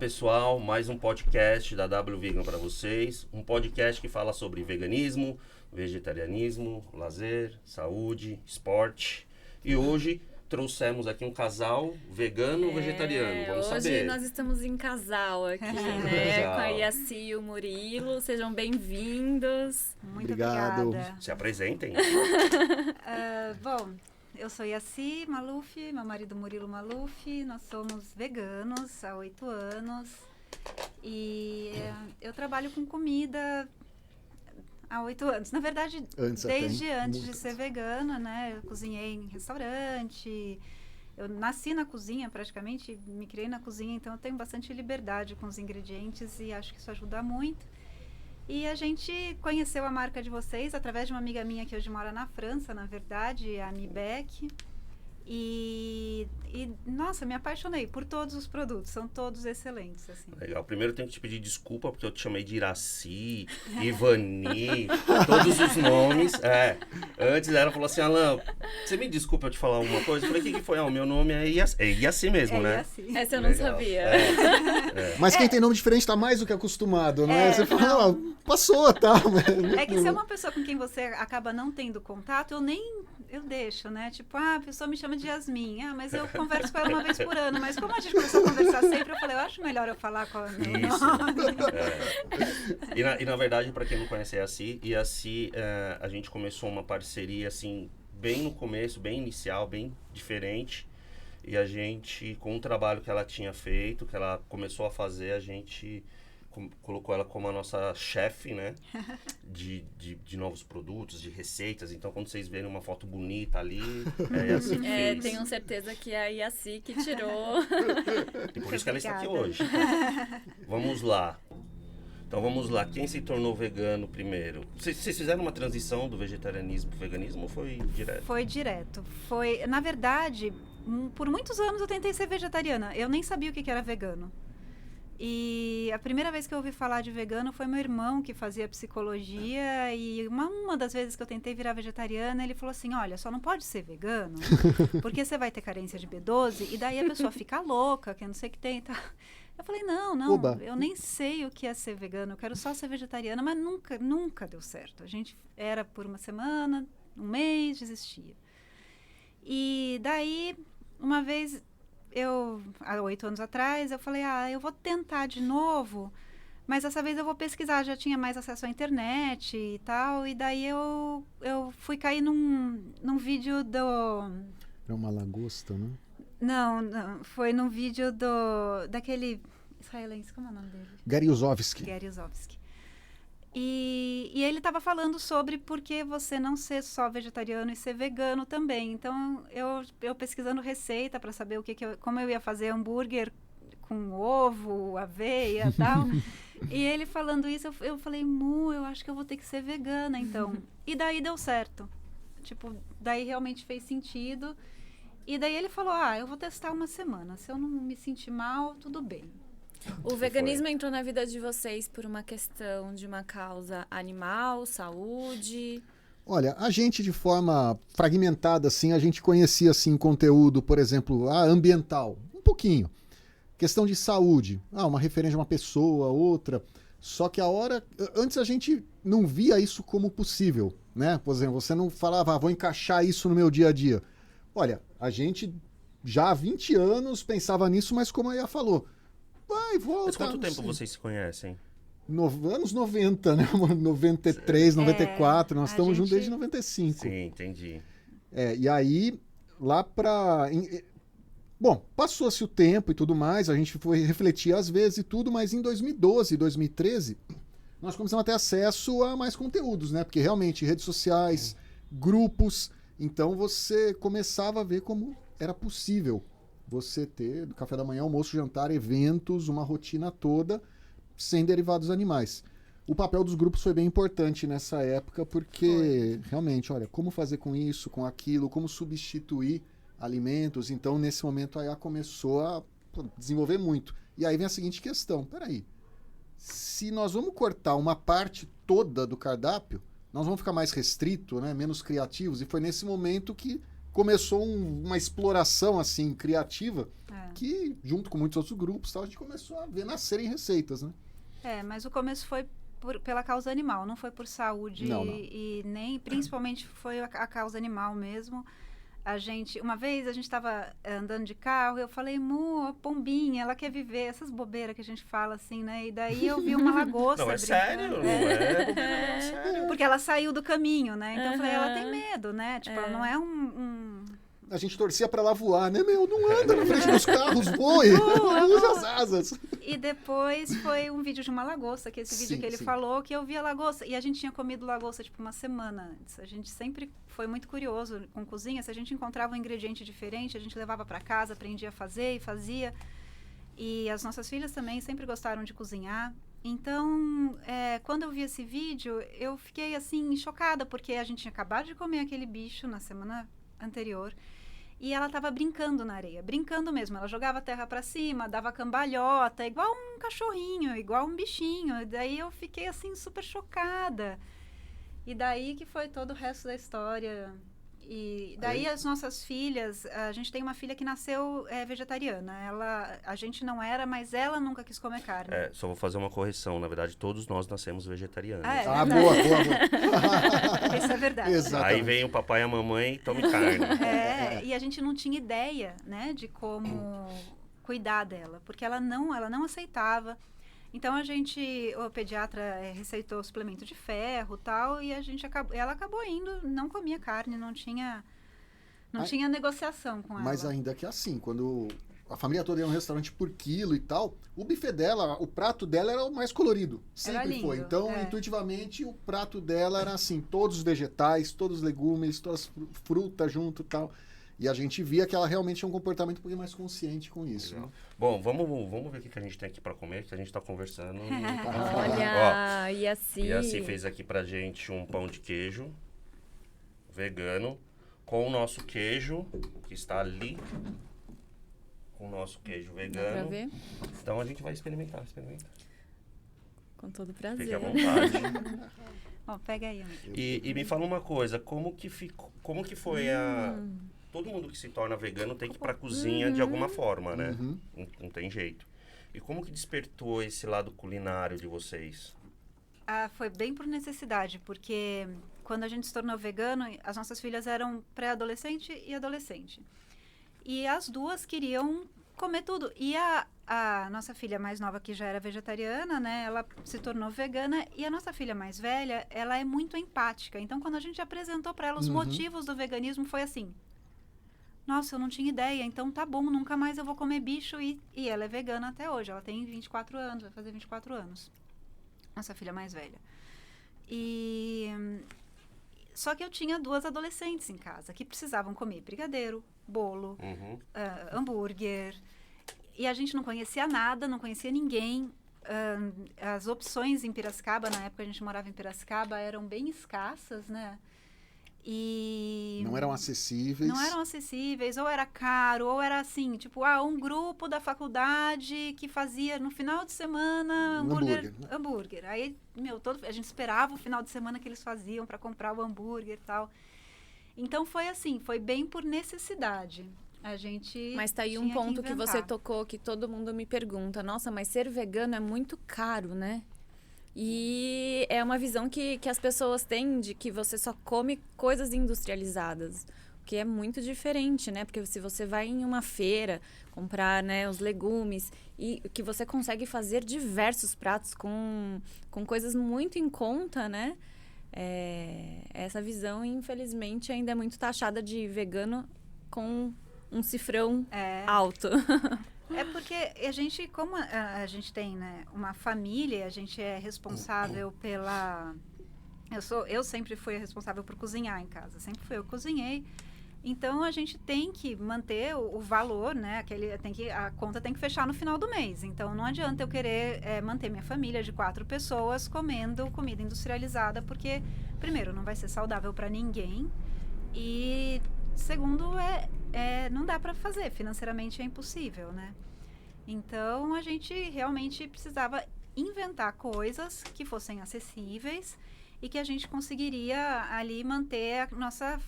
Pessoal, mais um podcast da W Vegan para vocês. Um podcast que fala sobre veganismo, vegetarianismo, lazer, saúde, esporte. E hoje trouxemos aqui um casal vegano-vegetariano. Vamos hoje saber. Hoje nós estamos em casal aqui, né? Com a Yaci e o Murilo. Sejam bem-vindos. Muito obrigada. Se apresentem. Bom, eu sou Yaci Maluf, meu marido Murilo Maluf. Nós somos veganos há 8 anos. E eu trabalho com comida há 8 anos. Na verdade, desde antes de ser vegana, né? Eu cozinhei em restaurante. Eu nasci na cozinha, praticamente, me criei na cozinha, então eu tenho bastante liberdade com os ingredientes e acho que isso ajuda muito. E a gente conheceu a marca de vocês através de uma amiga minha que hoje mora na França, na verdade, a Mibeck. E, nossa, me apaixonei por todos os produtos, são todos excelentes. Assim. Legal. Primeiro eu tenho que te pedir desculpa porque eu te chamei de Iraci, Ivani, todos os nomes. Antes ela falou assim, Alan, você me desculpa eu te falar uma coisa? Eu falei, o que foi? O meu nome é Yaci mesmo, né? Yaci. Essa eu não sabia. Mas quem tem nome diferente tá mais do que acostumado, né? Você fala, passou, tá? É que se é uma pessoa com quem você acaba não tendo contato, eu deixo, né? Tipo, a pessoa me chama de Yasmin, mas eu converso com ela uma vez por ano. Mas como a gente começou a conversar sempre, eu falei, eu acho melhor eu falar com a meu nome. E na verdade, para quem não conhece a Yaci, a gente começou uma parceria, assim, bem no começo, bem inicial, bem diferente. E a gente, com o trabalho que ela tinha feito, que ela começou a fazer, a gente colocou ela como a nossa chefe, né? De novos produtos, de receitas. Então, quando vocês verem uma foto bonita ali, é Yaci que fez. Tenho certeza que é a Yaci que tirou. E por isso que ela está aqui hoje. Vamos lá. Então, vamos lá. Quem se tornou vegano primeiro? Vocês fizeram uma transição do vegetarianismo para o veganismo ou foi direto? Foi direto. Na verdade, por muitos anos eu tentei ser vegetariana. Eu nem sabia o que era vegano. E a primeira vez que eu ouvi falar de vegano foi meu irmão, que fazia psicologia, e uma das vezes que eu tentei virar vegetariana, ele falou assim, olha, só não pode ser vegano, porque você vai ter carência de B12, e daí a pessoa fica louca, que eu não sei o que tem. Tá. Eu falei, não, eu nem sei o que é ser vegano, eu quero só ser vegetariana, mas nunca deu certo. A gente era por uma semana, um mês, desistia. E daí, uma vez... há 8 anos atrás, eu falei, eu vou tentar de novo, mas dessa vez eu vou pesquisar, já tinha mais acesso à internet e tal, e daí eu fui cair num vídeo do... É uma lagosta, né? Não, foi num vídeo daquele israelense, como é o nome dele? Gary Yuzovsky. E ele estava falando sobre por que você não ser só vegetariano e ser vegano também. Então, eu pesquisando receita para saber como eu ia fazer hambúrguer com ovo, aveia e tal. E ele falando isso, eu falei, eu acho que eu vou ter que ser vegana, então. E daí deu certo. Tipo, daí realmente fez sentido. E daí ele falou, eu vou testar uma semana. Se eu não me sentir mal, tudo bem. O veganismo entrou na vida de vocês por uma questão de uma causa animal, saúde? Olha, a gente de forma fragmentada, assim, a gente conhecia, assim, conteúdo, por exemplo, ambiental, um pouquinho. Questão de saúde, uma referência de uma pessoa, outra. Só que antes a gente não via isso como possível, né? Por exemplo, você não falava, vou encaixar isso no meu dia a dia. Olha, a gente já há 20 anos pensava nisso, mas como a Ia falou, vai, volta. Mas quanto tempo vocês se conhecem? Anos 90, né? 93, 94, nós estamos juntos desde 95. Sim, entendi. E aí, lá pra... Bom, passou-se o tempo e tudo mais, a gente foi refletir às vezes e tudo, mas em 2012, 2013, nós começamos a ter acesso a mais conteúdos, né? Porque realmente, redes sociais, grupos, então você começava a ver como era possível você ter café da manhã, almoço, jantar, eventos, uma rotina toda sem derivados animais. O papel dos grupos foi bem importante nessa época, porque realmente, olha, como fazer com isso, com aquilo, como substituir alimentos. Então, nesse momento, a IA começou a desenvolver muito. E aí vem a seguinte questão, peraí, se nós vamos cortar uma parte toda do cardápio, nós vamos ficar mais restrito, né, menos criativos, e foi nesse momento que começou uma exploração, assim, criativa, que, junto com muitos outros grupos, tal, a gente começou a ver nascerem receitas, né? Mas o começo foi pela causa animal, não foi por saúde. Não. E nem, principalmente, foi a causa animal mesmo. Uma vez a gente estava andando de carro, eu falei, a pombinha, ela quer viver, essas bobeiras que a gente fala assim, né? E daí eu vi uma lagosta Não, é sério? Não é bobeira, é sério. Porque ela saiu do caminho, né? Então eu falei, ela tem medo, né? Tipo, ela não é A gente torcia pra ela voar, né? Não anda na frente dos carros, voe! Use as asas! E depois foi um vídeo de uma lagosta, que esse vídeo que ele falou, que eu vi a lagosta. E a gente tinha comido lagosta, tipo, uma semana antes. A gente sempre foi muito curioso com cozinha. Se a gente encontrava um ingrediente diferente, a gente levava para casa, aprendia a fazer e fazia. E as nossas filhas também sempre gostaram de cozinhar. Então, quando eu vi esse vídeo, eu fiquei, assim, chocada, porque a gente tinha acabado de comer aquele bicho na semana anterior. E ela estava brincando na areia, brincando mesmo. Ela jogava a terra para cima, dava cambalhota, igual um cachorrinho, igual um bichinho. E daí eu fiquei, assim, super chocada. E daí que foi todo o resto da história. E daí as nossas filhas, a gente tem uma filha que nasceu vegetariana. A gente não era, mas ela nunca quis comer carne. Só vou fazer uma correção. Na verdade, todos nós nascemos vegetarianos. Boa. Isso é verdade. Exatamente. Aí vem o papai e a mamãe e tome carne. E a gente não tinha ideia, né, de como cuidar dela, porque ela não aceitava. Então o pediatra receitou suplemento de ferro, tal, e ela acabou indo, não comia carne, não tinha negociação com ela. Mas ainda que assim, quando a família toda ia num restaurante por quilo e tal, o buffet dela, o prato dela era o mais colorido. Sempre lindo, foi. Então, intuitivamente, o prato dela era assim, todos os vegetais, todos os legumes, todas as frutas junto e tal. E a gente via que ela realmente tinha um comportamento um pouquinho mais consciente com isso. Né? Bom, vamos ver o que a gente tem aqui para comer, que a gente está conversando. Olha, e assim... E assim fez aqui pra gente um pão de queijo vegano com o nosso queijo, que está ali. Com o nosso queijo vegano. Dá pra ver? Então a gente vai experimentar. Com todo prazer. Fique à vontade. Pega aí. E me fala uma coisa, como que foi Todo mundo que se torna vegano tem que ir pra cozinha de alguma forma, né? Não tem jeito. E como que despertou esse lado culinário de vocês? Foi bem por necessidade, porque quando a gente se tornou vegano, as nossas filhas eram pré-adolescente e adolescente. E as duas queriam comer tudo. E a nossa filha mais nova, que já era vegetariana, né? Ela se tornou vegana. E a nossa filha mais velha, ela é muito empática. Então, quando a gente apresentou para ela os motivos do veganismo, foi assim... Nossa, eu não tinha ideia, então tá bom, nunca mais eu vou comer bicho. E ela é vegana até hoje, ela tem 24 anos, vai fazer 24 anos. Nossa filha mais velha. Só que eu tinha duas adolescentes em casa que precisavam comer brigadeiro, bolo, hambúrguer. E a gente não conhecia nada, não conhecia ninguém. As opções em Piracicaba, na época a gente morava em Piracicaba, eram bem escassas, né? E não eram acessíveis, ou era caro, ou era assim, tipo, um grupo da faculdade que fazia no final de semana hambúrguer. Aí, a gente esperava o final de semana que eles faziam para comprar o hambúrguer e tal. Então foi assim, foi bem por necessidade. A gente Mas tá aí um ponto que você tocou que todo mundo me pergunta, nossa, mas ser vegano é muito caro, né? E é uma visão que as pessoas têm de que você só come coisas industrializadas, o que é muito diferente, né? Porque se você vai em uma feira comprar, né, os legumes, e que você consegue fazer diversos pratos com coisas muito em conta, né? Essa visão, infelizmente, ainda é muito taxada de vegano com um cifrão alto. É porque a gente, como a gente tem, né, uma família, a gente é responsável pela... Eu sempre fui responsável por cozinhar em casa, sempre fui eu que cozinhei. Então, a gente tem que manter o valor, né? A conta tem que fechar no final do mês. Então, não adianta eu querer manter minha família de 4 pessoas comendo comida industrializada, porque, primeiro, não vai ser saudável para ninguém. E, segundo, não dá para fazer. Financeiramente é impossível, né? Então, a gente realmente precisava inventar coisas que fossem acessíveis e que a gente conseguiria ali manter a nossa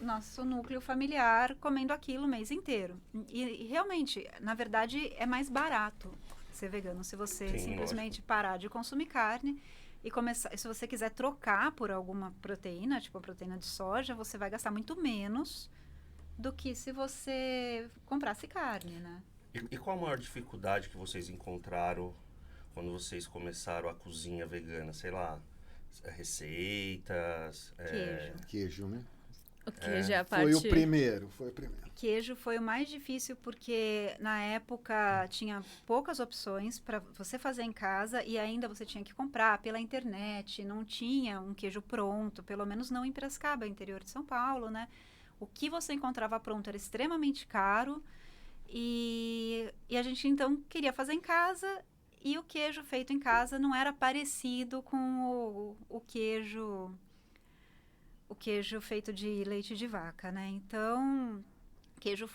nosso núcleo familiar comendo aquilo o mês inteiro. E realmente, na verdade, é mais barato ser vegano se você Sim, simplesmente lógico. parar de consumir carne e começar. Se você quiser trocar por alguma proteína, tipo a proteína de soja, você vai gastar muito menos do que se você comprasse carne, né? E qual a maior dificuldade que vocês encontraram quando vocês começaram a cozinha vegana? Sei lá, receitas? Queijo. Queijo, né? O queijo é a parte... Foi o primeiro. Queijo foi o mais difícil porque na época tinha poucas opções para você fazer em casa e ainda você tinha que comprar pela internet, não tinha um queijo pronto, pelo menos não em Piracicaba, interior de São Paulo, né? O que você encontrava pronto era extremamente caro e a gente então queria fazer em casa e o queijo feito em casa não era parecido com o queijo feito de leite de vaca, né? Então, queijo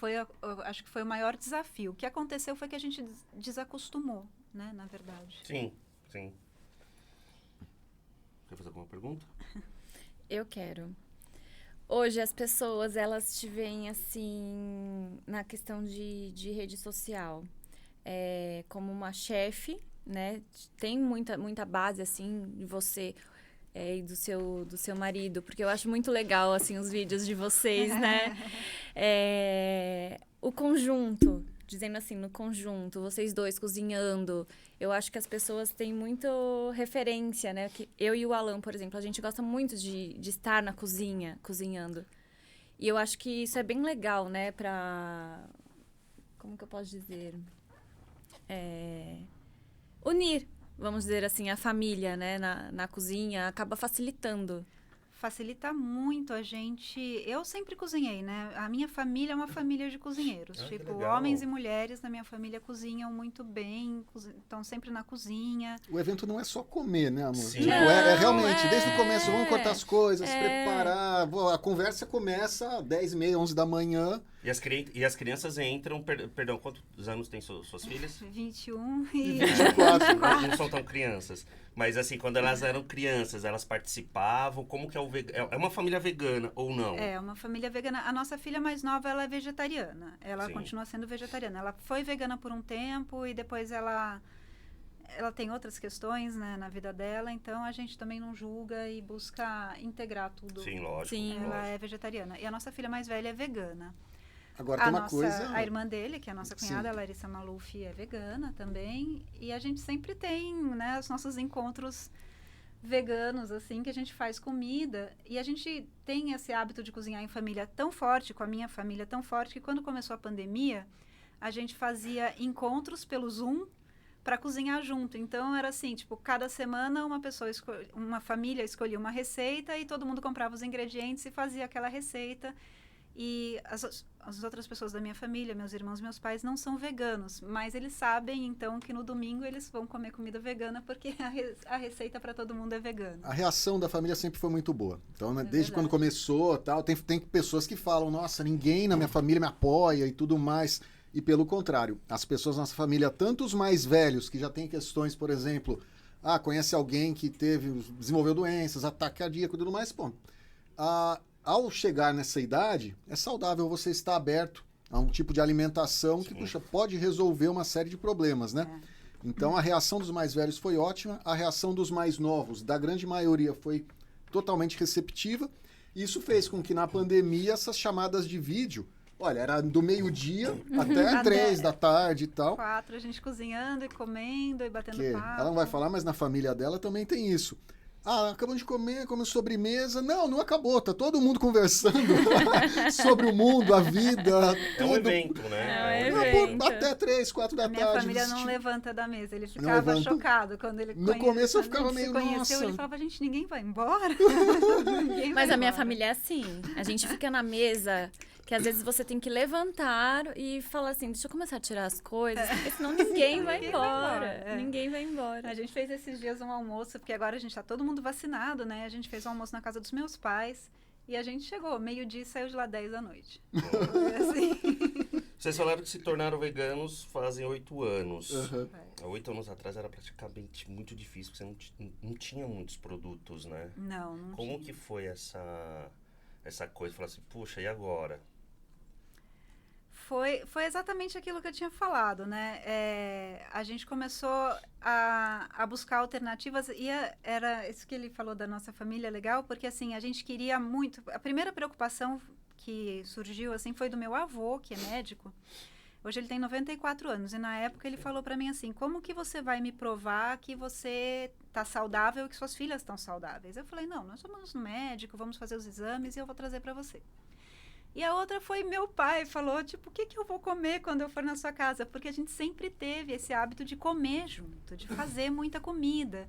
acho que foi o maior desafio. O que aconteceu foi que a gente desacostumou, né? Na verdade. Sim, sim. Quer fazer alguma pergunta? Eu quero. Hoje as pessoas, elas te veem assim, na questão de rede social, como uma chefe, né? Tem muita base, assim, de você... e do seu marido, porque eu acho muito legal, assim, os vídeos de vocês, né? O conjunto, dizendo assim, no conjunto, vocês dois cozinhando, eu acho que as pessoas têm muito referência, né? Que eu e o Alan, por exemplo, a gente gosta muito de estar na cozinha, cozinhando. E eu acho que isso é bem legal, né? Como que eu posso dizer? Unir, vamos dizer assim, a família, né, na cozinha, acaba facilitando. Facilita muito a gente. Eu sempre cozinhei, né? A minha família é uma família de cozinheiros. Ah, que Tipo, legal. homens e mulheres da minha família cozinham muito bem, estão sempre na cozinha. O evento não é só comer, né, amor? Sim. Tipo, Não, realmente, desde o começo, vamos cortar as coisas, É. preparar. A conversa começa às 10h30, 11 da manhã. E as crianças entram... Perdão, quantos anos tem suas filhas? 21 E e 24. Não são tão crianças. Mas assim, quando elas eram crianças, elas participavam? Como que é o vegano? É uma família vegana ou não? É, uma família vegana. A nossa filha mais nova, ela é vegetariana. Ela Sim. continua sendo vegetariana. Ela foi vegana por um tempo e depois ela tem outras questões, né, na vida dela. Então, a gente também não julga e busca integrar tudo. Sim, lógico. Sim. Ela lógico. é vegetariana. E a nossa filha mais velha é vegana. Agora tem uma coisa. A irmã dele, que é a nossa cunhada, Sim. a Larissa Maluf, é vegana também. E a gente sempre tem, né, os nossos encontros veganos, assim, que a gente faz comida. E a gente tem esse hábito de cozinhar em família tão forte, com a minha família tão forte, que quando começou a pandemia, a gente fazia encontros pelo Zoom para cozinhar junto. Então, era assim, tipo, cada semana uma família escolhia uma receita e todo mundo comprava os ingredientes e fazia aquela receita. E as outras pessoas da minha família, meus irmãos, meus pais, não são veganos, mas eles sabem, então, que no domingo eles vão comer comida vegana, porque a receita para todo mundo é vegana. A reação da família sempre foi muito boa. Então, né, desde verdade. quando começou, tal, tem pessoas que falam, nossa, ninguém na minha família me apoia e tudo mais. E pelo contrário, as pessoas na nossa família, tanto os mais velhos, que já têm questões, por exemplo, conhece alguém que desenvolveu doenças, ataque cardíaco e tudo mais, bom, ao chegar nessa idade, é saudável você estar aberto a um tipo de alimentação que, puxa, pode resolver uma série de problemas, né? Então, a reação dos mais velhos foi ótima, a reação dos mais novos, da grande maioria, foi totalmente receptiva. Isso fez com que, na pandemia, essas chamadas de vídeo, olha, era do meio-dia até 3 da tarde e tal. 4, a gente cozinhando e comendo e batendo Que papo. ela não vai falar, mas na família dela também tem isso. Acabamos de comer, comemos sobremesa. Não acabou, tá todo mundo conversando sobre o mundo, a vida, É um tudo. evento, né? É um Não, evento. até 3, 4 da Minha tarde. família não levanta da mesa, ele ficava levanta. chocado quando ele No começo eu quando ficava a gente meio, se conheceu, nossa. ele falava, gente, ninguém vai embora. Ninguém Mas vai a minha embora. família é assim. A gente fica na mesa, que às vezes você tem que levantar e falar assim, deixa eu começar a tirar as coisas, porque senão ninguém vai Ninguém vai embora. embora, é. Ninguém vai embora. A gente fez esses dias um almoço, porque agora a gente tá todo mundo vacinado, né? A gente fez um almoço na casa dos meus pais e a gente chegou meio-dia e saiu de lá 10 da noite. Foi assim. Vocês falaram que se tornaram veganos fazem 8 anos. Uhum. Há 8 anos atrás era praticamente muito difícil, porque você não tinha muitos produtos, né? Não Como tinha. que foi essa essa coisa, falar assim, puxa, e agora? Foi exatamente aquilo que eu tinha falado, né? A gente começou a buscar alternativas e era isso que ele falou da nossa família legal, porque assim, a gente queria muito... A primeira preocupação que surgiu assim foi do meu avô, que é médico. Hoje ele tem 94 anos e na época ele falou para mim assim, como que você vai me provar que você está saudável e que suas filhas estão saudáveis? Eu falei, não, nós vamos no médico, vamos fazer os exames e eu vou trazer para você. E a outra foi meu pai, falou, tipo, o que eu vou comer quando eu for na sua casa? Porque a gente sempre teve esse hábito de comer junto, de fazer muita comida.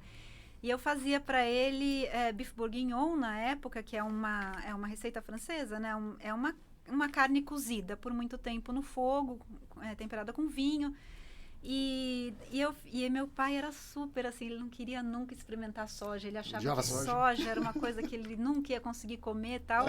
E eu fazia para ele bife bourguignon na época, que é uma receita francesa, né? É uma carne cozida por muito tempo no fogo, temperada com vinho. E meu pai era super assim, ele não queria nunca experimentar soja, ele achava que soja era uma coisa que ele nunca ia conseguir comer e tal.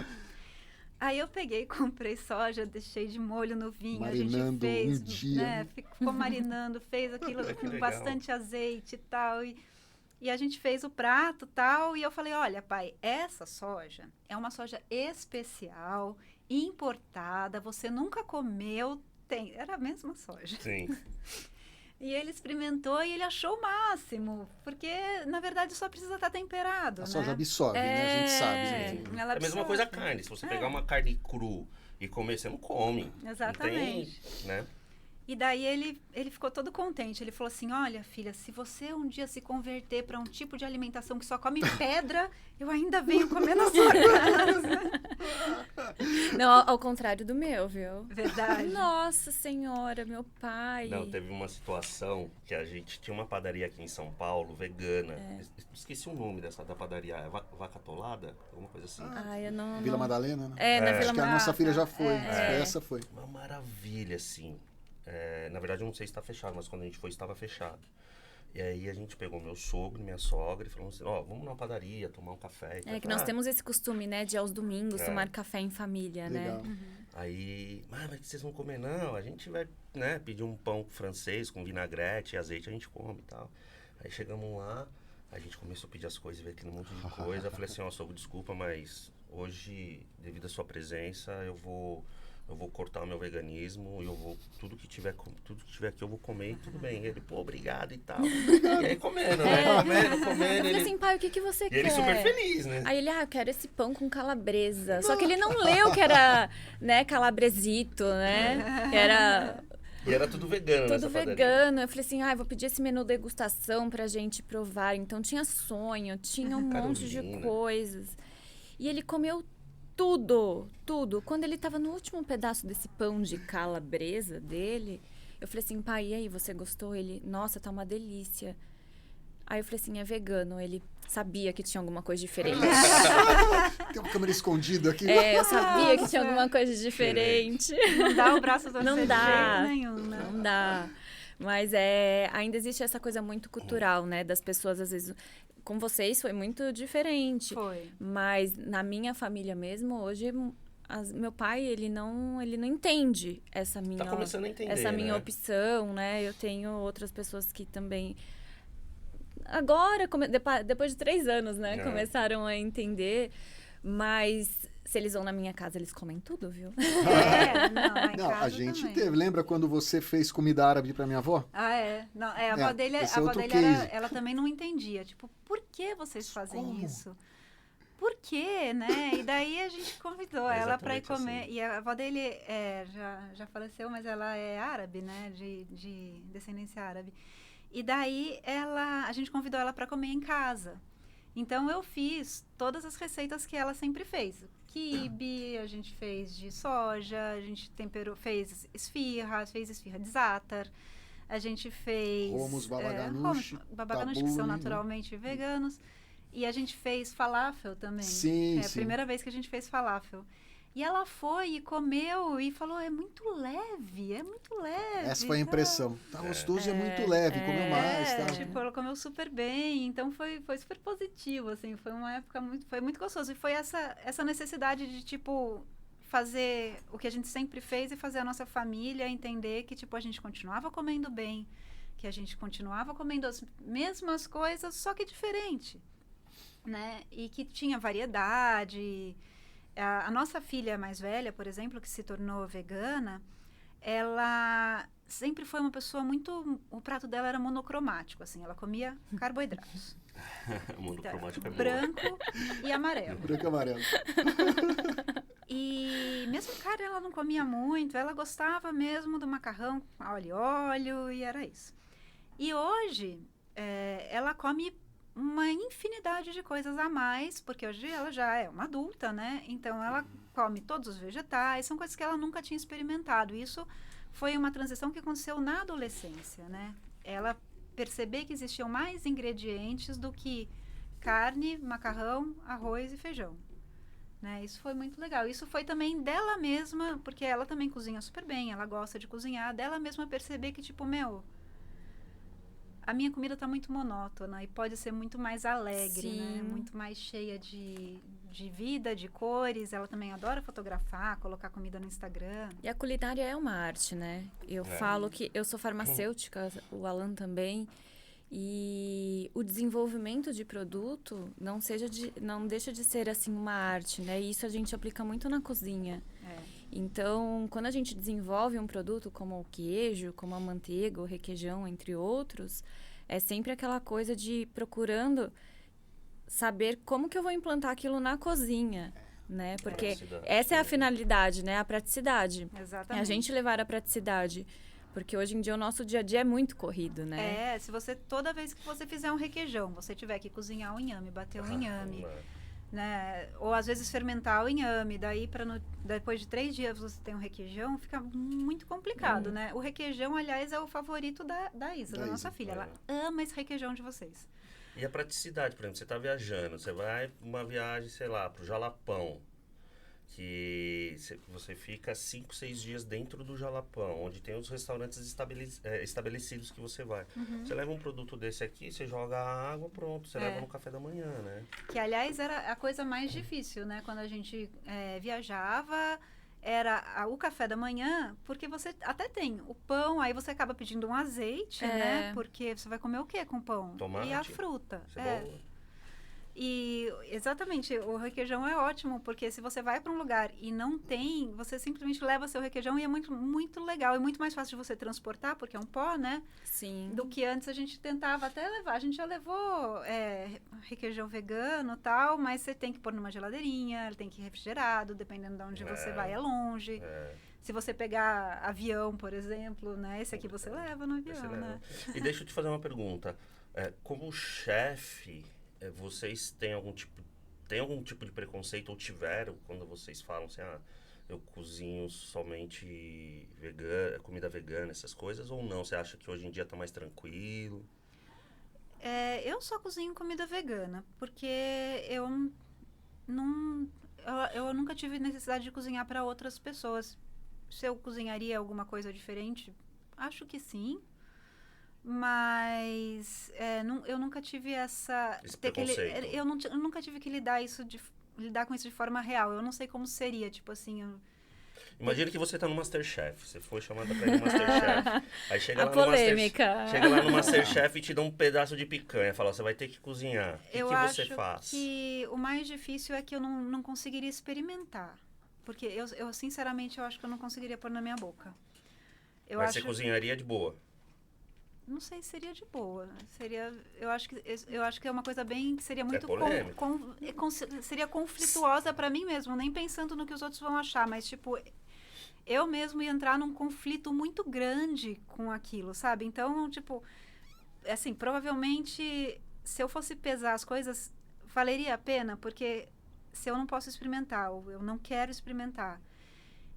Aí eu peguei, comprei soja, deixei de molho no vinho, marinando a gente fez, um dia. né, ficou marinando, fez aquilo com bastante azeite e tal, e a gente fez o prato e tal, e eu falei, olha pai, essa soja é uma soja especial, importada, você nunca comeu, era a mesma soja. Sim. E ele experimentou e ele achou o máximo, porque, na verdade, só precisa estar temperado, A né? soja absorve, né? A gente sabe. Ela É a mesma coisa a carne. Se você pegar uma carne cru e comer, você não come. Exatamente. Não tem, né? E daí ele ficou todo contente. Ele falou assim, olha, filha, se você um dia se converter para um tipo de alimentação que só come pedra, eu ainda venho comer na sua casa. Não, ao contrário do meu, viu? Verdade. Nossa Senhora, meu pai. Não, teve uma situação que a gente tinha uma padaria aqui em São Paulo, vegana. Esqueci o nome da padaria. É Vaca Atolada? Alguma coisa assim. Ai, eu não... Vila Madalena, né? Na Vila Acho que a nossa filha já foi. Essa foi. Uma maravilha, assim. Na verdade, eu não sei se está fechado, mas quando a gente foi, estava fechado. E aí a gente pegou meu sogro e minha sogra e falou assim, vamos numa padaria, tomar um café. É que nós temos esse costume, né, de aos domingos tomar café em família, Legal. né? Aí, mas que vocês vão comer? Não, a gente vai, né, pedir um pão francês com vinagrete e azeite, a gente come e tal. Aí chegamos lá, a gente começou a pedir as coisas, ver aquele monte de coisa. Eu falei assim, sogro, desculpa, mas hoje, devido à sua presença, eu vou cortar o meu veganismo e eu vou, tudo que tiver aqui eu vou comer e tudo bem. Ele, pô, obrigado e tal. E aí comendo, né? Comendo. Eu falei assim, pai, o que você quer? E ele super feliz, né? Aí ele, eu quero esse pão com calabresa. Só que ele não leu que era, né, calabresito, né? Que era... E era tudo vegano, tudo vegano. Eu falei assim, vou pedir esse menu degustação pra gente provar. Então tinha sonho, tinha um monte de coisas. E ele comeu tudo. Quando ele tava no último pedaço desse pão de calabresa dele, eu falei assim, pai, e aí, você gostou? Ele, nossa, tá uma delícia. Aí eu falei assim, é vegano. Ele sabia que tinha alguma coisa diferente. Tem uma câmera escondida aqui. Eu sabia que tinha alguma coisa diferente. Não dá o braço do Não dá. De jeito nenhum, né? Não dá. Mas ainda existe essa coisa muito cultural, né? Das pessoas, às vezes... Com vocês foi muito diferente. Foi. Mas na minha família mesmo, hoje, meu pai, ele não entende essa minha... Tá começando a entender, essa minha opção, né? Eu tenho outras pessoas que também... Agora, depois de 3 anos, né? Começaram a entender. Mas... Se eles vão na minha casa, eles comem tudo, viu? Não, a gente teve. Lembra quando você fez comida árabe pra minha avó? Não, a avó dele, ela também não entendia. Tipo, por que vocês fazem isso? Por quê, né? E daí a gente convidou ela pra ir comer. Assim. E a avó dele já faleceu, mas ela é árabe, né? De descendência árabe. E daí a gente convidou ela pra comer em casa. Então, eu fiz todas as receitas que ela sempre fez. Quibe, a gente fez de soja, a gente fez esfirra de zaatar, a gente fez... Hummus, babaganush, que são naturalmente veganos. E a gente fez falafel também. Sim, a primeira vez que a gente fez falafel. E ela foi e comeu e falou, é muito leve. Essa foi a impressão. Tá gostoso e é muito leve, comeu mais. Tá? Tipo, ela comeu super bem, então foi super positivo, assim, foi uma época foi muito gostoso. E foi essa necessidade de, tipo, fazer o que a gente sempre fez e fazer a nossa família entender que, tipo, a gente continuava comendo bem, que a gente continuava comendo as mesmas coisas, só que diferente, né? E que tinha variedade... A nossa filha mais velha, por exemplo, que se tornou vegana, ela sempre foi uma pessoa muito... O prato dela era monocromático, assim. Ela comia carboidratos. Monocromático é branco e amarelo. Branco e amarelo. E mesmo carne ela não comia muito, ela gostava mesmo do macarrão com óleo e óleo, e era isso. E hoje, ela come uma infinidade de coisas a mais, porque hoje ela já é uma adulta, né? Então, ela come todos os vegetais, são coisas que ela nunca tinha experimentado. Isso foi uma transição que aconteceu na adolescência, né? Ela perceber que existiam mais ingredientes do que carne, macarrão, arroz e feijão. Né? Isso foi muito legal. Isso foi também dela mesma, porque ela também cozinha super bem, ela gosta de cozinhar, dela mesma perceber que, tipo, a minha comida tá muito monótona e pode ser muito mais alegre, né? Muito mais cheia de vida, de cores. Ela também adora fotografar, colocar comida no Instagram. E a culinária é uma arte, né? Eu falo que eu sou farmacêutica, o Alan também. E o desenvolvimento de produto não deixa de ser assim uma arte, né? E isso a gente aplica muito na cozinha. Então, quando a gente desenvolve um produto como o queijo, como a manteiga, o requeijão, entre outros, é sempre aquela coisa de procurando saber como que eu vou implantar aquilo na cozinha, né? Porque essa é a finalidade, né? A praticidade. Exatamente. É a gente levar a praticidade. Porque hoje em dia o nosso dia a dia é muito corrido, né? Se você, toda vez que você fizer um requeijão, você tiver que cozinhar o inhame, bater o inhame, né? Ou às vezes fermentar o inhame, daí depois de 3 dias você tem um requeijão, fica muito complicado, né? O requeijão, aliás, é o favorito da Isa, da nossa filha. Ela ama esse requeijão de vocês. E a praticidade, por exemplo, você está viajando, você vai uma viagem, sei lá, pro Jalapão, que você fica 5, 6 dias dentro do Jalapão, onde tem os restaurantes estabelecidos que você vai. Você leva um produto desse aqui, você joga a água, pronto, você leva no café da manhã, né? Que, aliás, era a coisa mais difícil, né? Quando a gente viajava, era o café da manhã, porque você até tem o pão, aí você acaba pedindo um azeite, né? Porque você vai comer o quê com pão? Tomate, e a fruta. cebola. E, exatamente, o requeijão é ótimo, porque se você vai para um lugar e não tem, você simplesmente leva seu requeijão e é muito, muito legal. É muito mais fácil de você transportar, porque é um pó, né? Sim. Do que antes a gente tentava até levar. A gente já levou requeijão vegano e tal, mas você tem que pôr numa geladeirinha, ele tem que ir refrigerado, dependendo de onde você vai, é longe. Se você pegar avião, por exemplo, né? Esse aqui você leva no avião, né? E deixa eu te fazer uma pergunta. Como chefe, vocês têm algum tipo de preconceito, ou tiveram, quando vocês falam assim, eu cozinho somente comida vegana, essas coisas, ou não? Você acha que hoje em dia tá mais tranquilo? Eu só cozinho comida vegana, porque eu nunca tive necessidade de cozinhar para outras pessoas. Se eu cozinharia alguma coisa diferente, acho que sim. Mas eu nunca tive esse preconceito. Eu nunca tive que lidar com isso de forma real. Eu não sei como seria, tipo assim... Imagina que você tá no Masterchef, você foi chamada pra ir no Masterchef. Aí chega lá polêmica. Chega lá no Masterchef e te dá um pedaço de picanha, fala, você vai ter que cozinhar. O que você faz? Eu acho que o mais difícil é que eu não conseguiria experimentar. Porque eu sinceramente, eu acho que eu não conseguiria pôr na minha boca. Mas você cozinharia de boa? Não sei se seria de boa. Eu acho que é uma coisa bem que seria muito seria conflituosa para mim mesmo, nem pensando no que os outros vão achar, mas tipo, eu mesmo ia entrar num conflito muito grande com aquilo, sabe? Então, tipo, assim, provavelmente se eu fosse pesar as coisas, valeria a pena, porque se eu não posso experimentar, ou eu não quero experimentar,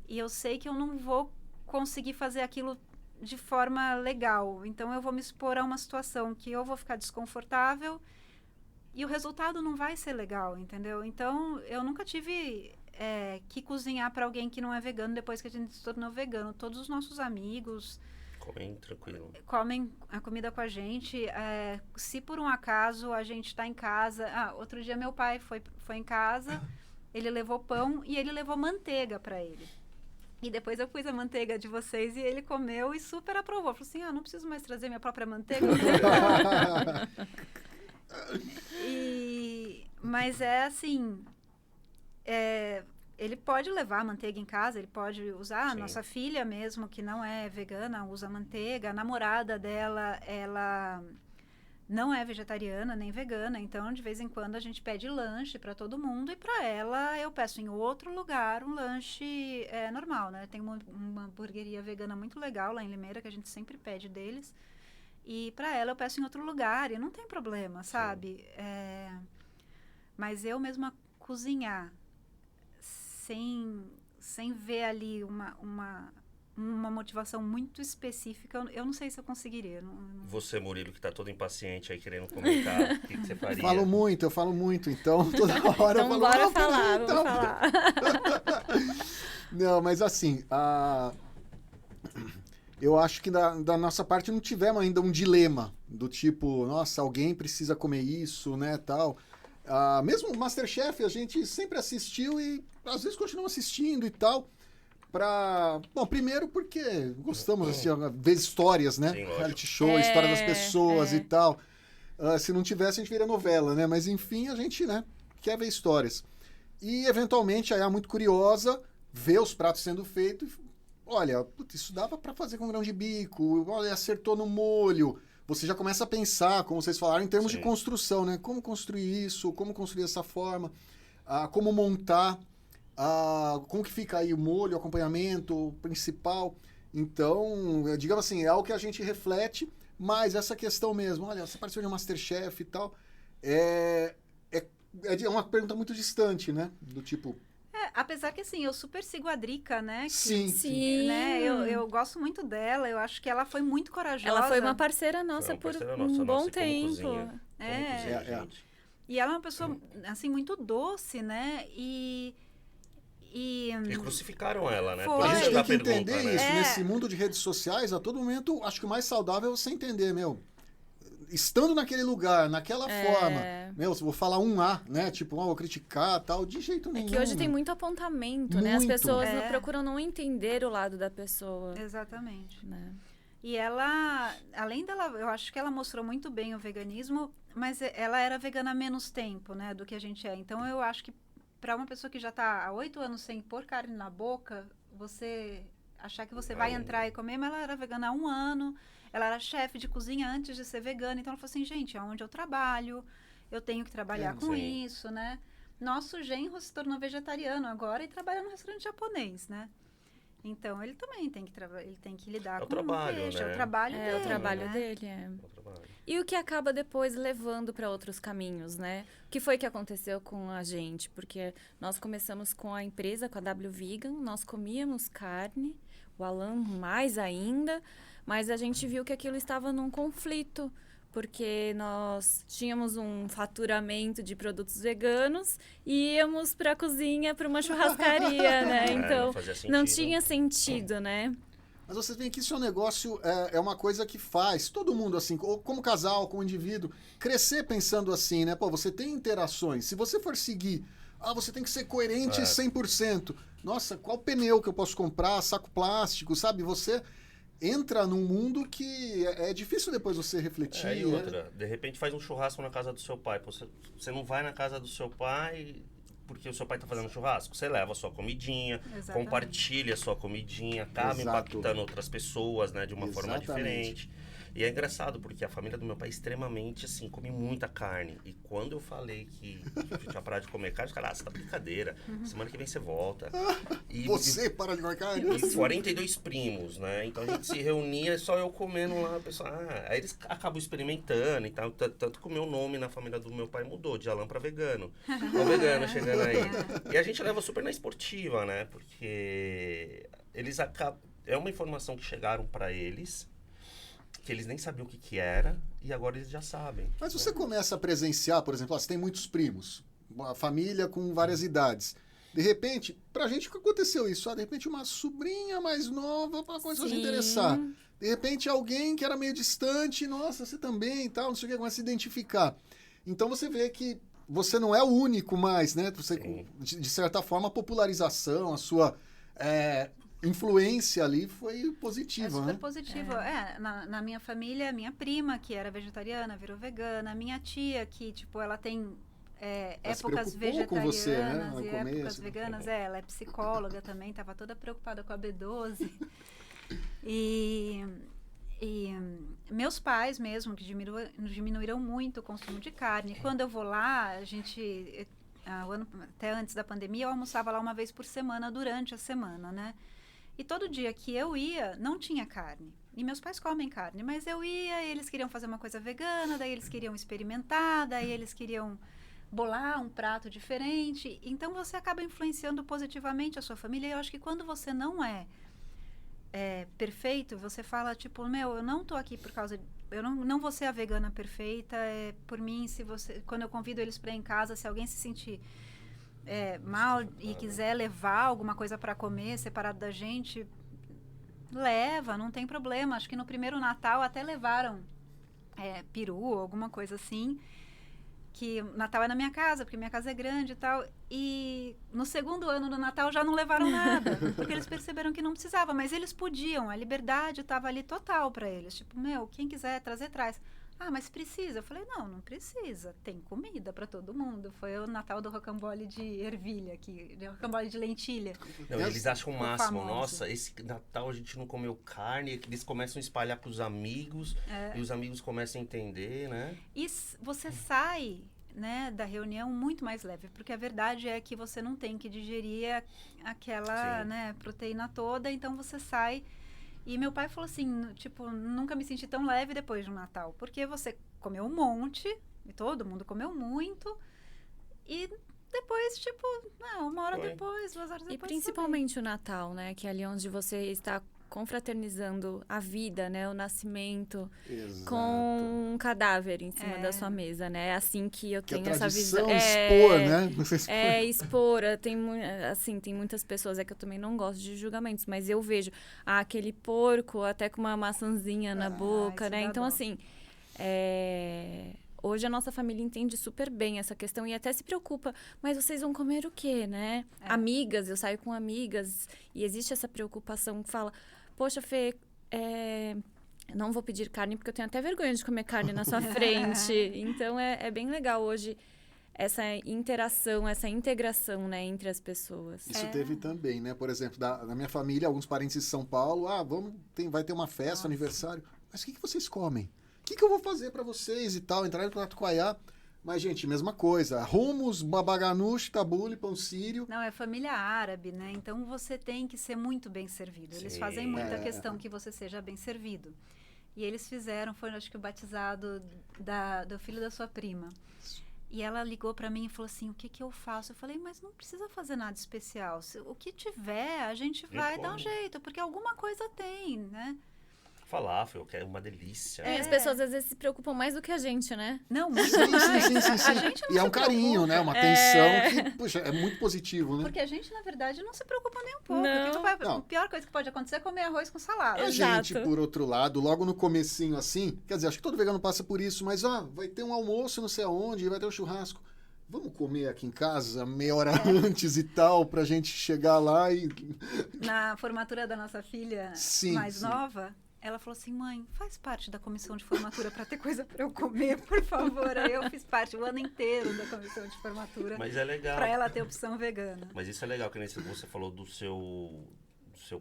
e eu sei que eu não vou conseguir fazer aquilo de forma legal. Então, eu vou me expor a uma situação que eu vou ficar desconfortável e o resultado não vai ser legal, entendeu? Então, eu nunca tive que cozinhar para alguém que não é vegano depois que a gente se tornou vegano. Todos os nossos amigos comem tranquilo. Comem a comida com a gente. Se por um acaso a gente está em casa... outro dia meu pai foi em casa, ele levou pão e ele levou manteiga para ele. E depois eu pus a manteiga de vocês e ele comeu e super aprovou. Falou assim, não preciso mais trazer minha própria manteiga. Mas assim, ele pode levar manteiga em casa, ele pode usar. A Sim. nossa filha mesmo, que não é vegana, usa manteiga. A namorada dela, ela não é vegetariana nem vegana, então de vez em quando a gente pede lanche para todo mundo, e para ela eu peço em outro lugar um lanche normal, né? Tem uma hamburgueria vegana muito legal lá em Limeira, que a gente sempre pede deles, e para ela eu peço em outro lugar, e não tem problema, sabe? Mas eu mesma cozinhar sem ver ali uma motivação muito específica, eu não sei se eu conseguiria. Você, Murilo, que tá todo impaciente aí querendo comentar, o que você faria? Eu falo muito, então toda hora eu Então falo... bora "Não, peraí, falar, então." vamos falar. Não, mas assim, eu acho que da nossa parte não tivemos ainda um dilema do tipo, nossa, alguém precisa comer isso, né, tal. Mesmo o MasterChef a gente sempre assistiu e às vezes continua assistindo e tal. Bom, primeiro porque gostamos assim, de ver histórias, né? Sim, lógico. Reality show, história das pessoas e tal. Se não tivesse, a gente viria novela, né? Mas enfim, a gente, né, quer ver histórias. E eventualmente a Yá, muito curiosa, vê os pratos sendo feitos e olha, isso dava para fazer com grão de bico, olha, acertou no molho. Você já começa a pensar, como vocês falaram, em termos de construção, né? Como construir isso, como construir essa forma, como montar, como que fica aí o molho, o acompanhamento, o principal. Então, digamos assim, é algo que a gente reflete, mas essa questão mesmo, olha, você apareceu de MasterChef e tal, é uma pergunta muito distante, né? Do tipo... apesar que, assim, eu super sigo a Drica, né? Sim. Né? Eu gosto muito dela, eu acho que ela foi muito corajosa. Ela foi uma parceira nossa por um bom tempo. E ela é uma pessoa, assim, muito doce, né? E crucificaram ela, né? Foi. Por A isso gente eu tem já que entender pergunto, né? isso, nesse mundo de redes sociais, a todo momento, acho que o mais saudável é você entender, estando naquele lugar, naquela forma, se vou falar né? Tipo, vou criticar, tal, de jeito nenhum. É que hoje tem muito apontamento, né? As Muito. pessoas procuram não entender o lado da pessoa. Exatamente. Né? E ela, além dela, eu acho que ela mostrou muito bem o veganismo, mas ela era vegana há menos tempo, né, do que a gente é. Então, eu acho que para uma pessoa que já está há 8 anos sem pôr carne na boca, você achar que você vai entrar e comer, mas ela era vegana há 1 ano, ela era chefe de cozinha antes de ser vegana, então ela falou assim, gente, aonde eu trabalho, eu tenho que trabalhar com isso, né? Nosso genro se tornou vegetariano agora e trabalha no restaurante japonês, né? Então, ele também tem que lidar com trabalho, peixe, né? É o trabalho dele. É o trabalho né? dele, E o que acaba depois levando para outros caminhos, né? O que foi que aconteceu com a gente? Porque nós começamos com a empresa, com a W Vegan, nós comíamos carne, o Alan mais ainda, mas a gente viu que aquilo estava num conflito, porque nós tínhamos um faturamento de produtos veganos e íamos para a cozinha, para uma churrascaria, né? Então, não tinha sentido, né? Mas vocês veem que isso é um negócio, é uma coisa que faz todo mundo, assim, como casal, como indivíduo, crescer pensando assim, né? Pô, você tem interações. Se você for seguir, você tem que ser coerente 100%. Nossa, qual pneu que eu posso comprar? Saco plástico, sabe? Você entra num mundo que é difícil depois você refletir. E outra, de repente faz um churrasco na casa do seu pai. Você não vai na casa do seu pai porque o seu pai tá fazendo churrasco. Você leva a sua comidinha, compartilha a sua comidinha, acaba impactando outras pessoas, né, de uma forma diferente. E é engraçado, porque a família do meu pai é extremamente, assim, come muita carne. E quando eu falei que tinha parado de comer carne, os caras, você tá brincadeira. Semana que vem você volta. Você para de comer carne? E 42 primos, né? Então a gente se reunia, só eu comendo lá, o pessoal... aí eles acabam experimentando e tal. Tanto que o meu nome na família do meu pai mudou, de Alan pra vegano. O vegano chegando aí. E a gente leva super na esportiva, né? Porque eles acabam... É uma informação que chegaram pra eles... que eles nem sabiam o que era, e agora eles já sabem. Mas você começa a presenciar, por exemplo, você tem muitos primos, uma família com várias idades. De repente, pra gente o que aconteceu isso? De repente uma sobrinha mais nova começou a se interessar. De repente alguém que era meio distante, nossa, você também e tal, não sei o que, começa a se identificar. Então você vê que você não é o único mais, né? Você, de certa forma, a popularização, a sua... influência ali foi positiva, super né? positivo. Na minha família, minha prima, que era vegetariana, virou vegana. Minha tia, que, tipo, ela tem Ela se épocas preocupou com vegetarianas você, né, no e começo. épocas veganas. Ela é psicóloga também, estava toda preocupada com a B12. E meus pais mesmo, que diminuíram muito o consumo de carne. Quando eu vou lá, até antes da pandemia, eu almoçava lá uma vez por semana, durante a semana, né? E todo dia que eu ia, não tinha carne. E meus pais comem carne, mas eu ia, eles queriam fazer uma coisa vegana, daí eles queriam experimentar, daí eles queriam bolar um prato diferente. Então, você acaba influenciando positivamente a sua família. E eu acho que quando você não é perfeito, você fala, tipo, eu não tô aqui por causa... Eu não vou ser a vegana perfeita, por mim, quando eu convido eles para ir em casa, se alguém se sentir mal e quiser levar alguma coisa para comer separado da gente, leva, não tem problema. Acho que no primeiro Natal até levaram peru, alguma coisa assim, que Natal é na minha casa, porque minha casa é grande e tal. E no segundo ano do Natal já não levaram nada, porque eles perceberam que não precisava, mas eles podiam, a liberdade estava ali total para eles. Tipo, quem quiser trazer, traz. Ah, mas precisa? Eu falei, não precisa. Tem comida para todo mundo. Foi o Natal do rocambole de ervilha, rocambole de lentilha. Não, eles acham o máximo. famoso. Nossa, esse Natal a gente não comeu carne. Eles começam a espalhar para os amigos. E os amigos começam a entender, né? E você sai, né, da reunião muito mais leve. Porque a verdade é que você não tem que digerir aquela, né, proteína toda. Então, você sai... E meu pai falou assim, tipo, nunca me senti tão leve depois de um Natal. Porque você comeu um monte, e todo mundo comeu muito, e depois, tipo, uma hora depois, 2 horas depois. E principalmente o Natal, né? Que é ali onde você está confraternizando a vida, né? O nascimento. Exato. Com um cadáver em cima da sua mesa, né? É assim que eu tenho essa visão. Expor, né? Expor. Tem muitas pessoas, que eu também não gosto de julgamentos, mas eu vejo aquele porco até com uma maçãzinha na boca, né? Então, assim, hoje a nossa família entende super bem essa questão e até se preocupa, mas vocês vão comer o quê, né? Amigas, eu saio com amigas e existe essa preocupação que fala, poxa, Fê, não vou pedir carne porque eu tenho até vergonha de comer carne na sua frente. Então, é bem legal hoje essa interação, essa integração, né, entre as pessoas. Isso teve também, né? Por exemplo, na minha família, alguns parentes de São Paulo, vai ter uma festa, aniversário. Mas o que vocês comem? O que eu vou fazer para vocês e tal? Entrar em contato com a Ayá. Mas, gente, mesma coisa. Hummus, babaganush, tabule, pão sírio. Não, é família árabe, né? Então, você tem que ser muito bem servido. Eles fazem muita questão que você seja bem servido. E eles foi, acho que, o batizado do filho da sua prima. E ela ligou para mim e falou assim, o que eu faço? Eu falei, mas não precisa fazer nada especial. O que tiver, a gente vai dar um jeito, porque alguma coisa tem, né? Falafel, que é uma delícia. As pessoas às vezes se preocupam mais do que a gente, né? Não, muito Sim. A gente não E é um carinho, né? Uma atenção que, puxa, é muito positivo, né? Porque a gente, na verdade, não se preocupa nem um pouco. Não. A pior coisa que pode acontecer é comer arroz com salada. A gente, por outro lado, logo no comecinho assim, quer dizer, acho que todo vegano passa por isso, mas vai ter um almoço não sei aonde, vai ter um churrasco. Vamos comer aqui em casa meia hora antes e tal, pra gente chegar lá e... Na formatura da nossa filha mais nova... Ela falou assim, mãe, faz parte da comissão de formatura para ter coisa para eu comer, por favor. Aí eu fiz parte o ano inteiro da comissão de formatura. Mas é legal. Para ela ter opção vegana. Mas isso é legal, que nem você falou do seu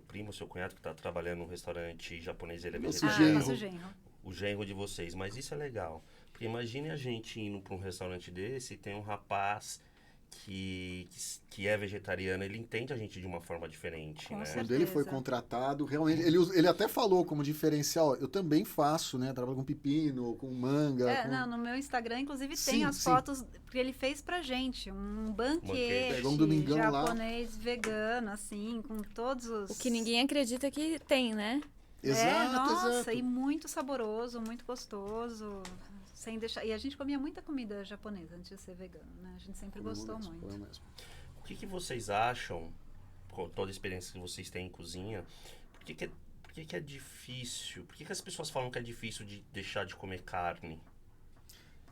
primo, seu cunhado, que está trabalhando num restaurante japonês, ele é vegetariano. Nosso genro. O genro de vocês. Mas isso é legal. Porque imagine a gente indo para um restaurante desse e tem um rapaz que é vegetariano, ele entende a gente de uma forma diferente, Com né? certeza. Quando ele foi contratado, realmente, ele até falou como diferencial, eu também faço, né? Trabalho com pepino, com manga. No meu Instagram, inclusive, tem as fotos, porque ele fez pra gente um banquete Pegou um domingão japonês vegano, assim, com todos os... O que ninguém acredita que tem, né? Exato. E muito saboroso, muito gostoso, sem deixar... E a gente comia muita comida japonesa antes de ser vegano, né? A gente sempre gostou muito. O que vocês acham, com toda a experiência que vocês têm em cozinha, por que é difícil? Por que as pessoas falam que é difícil de deixar de comer carne?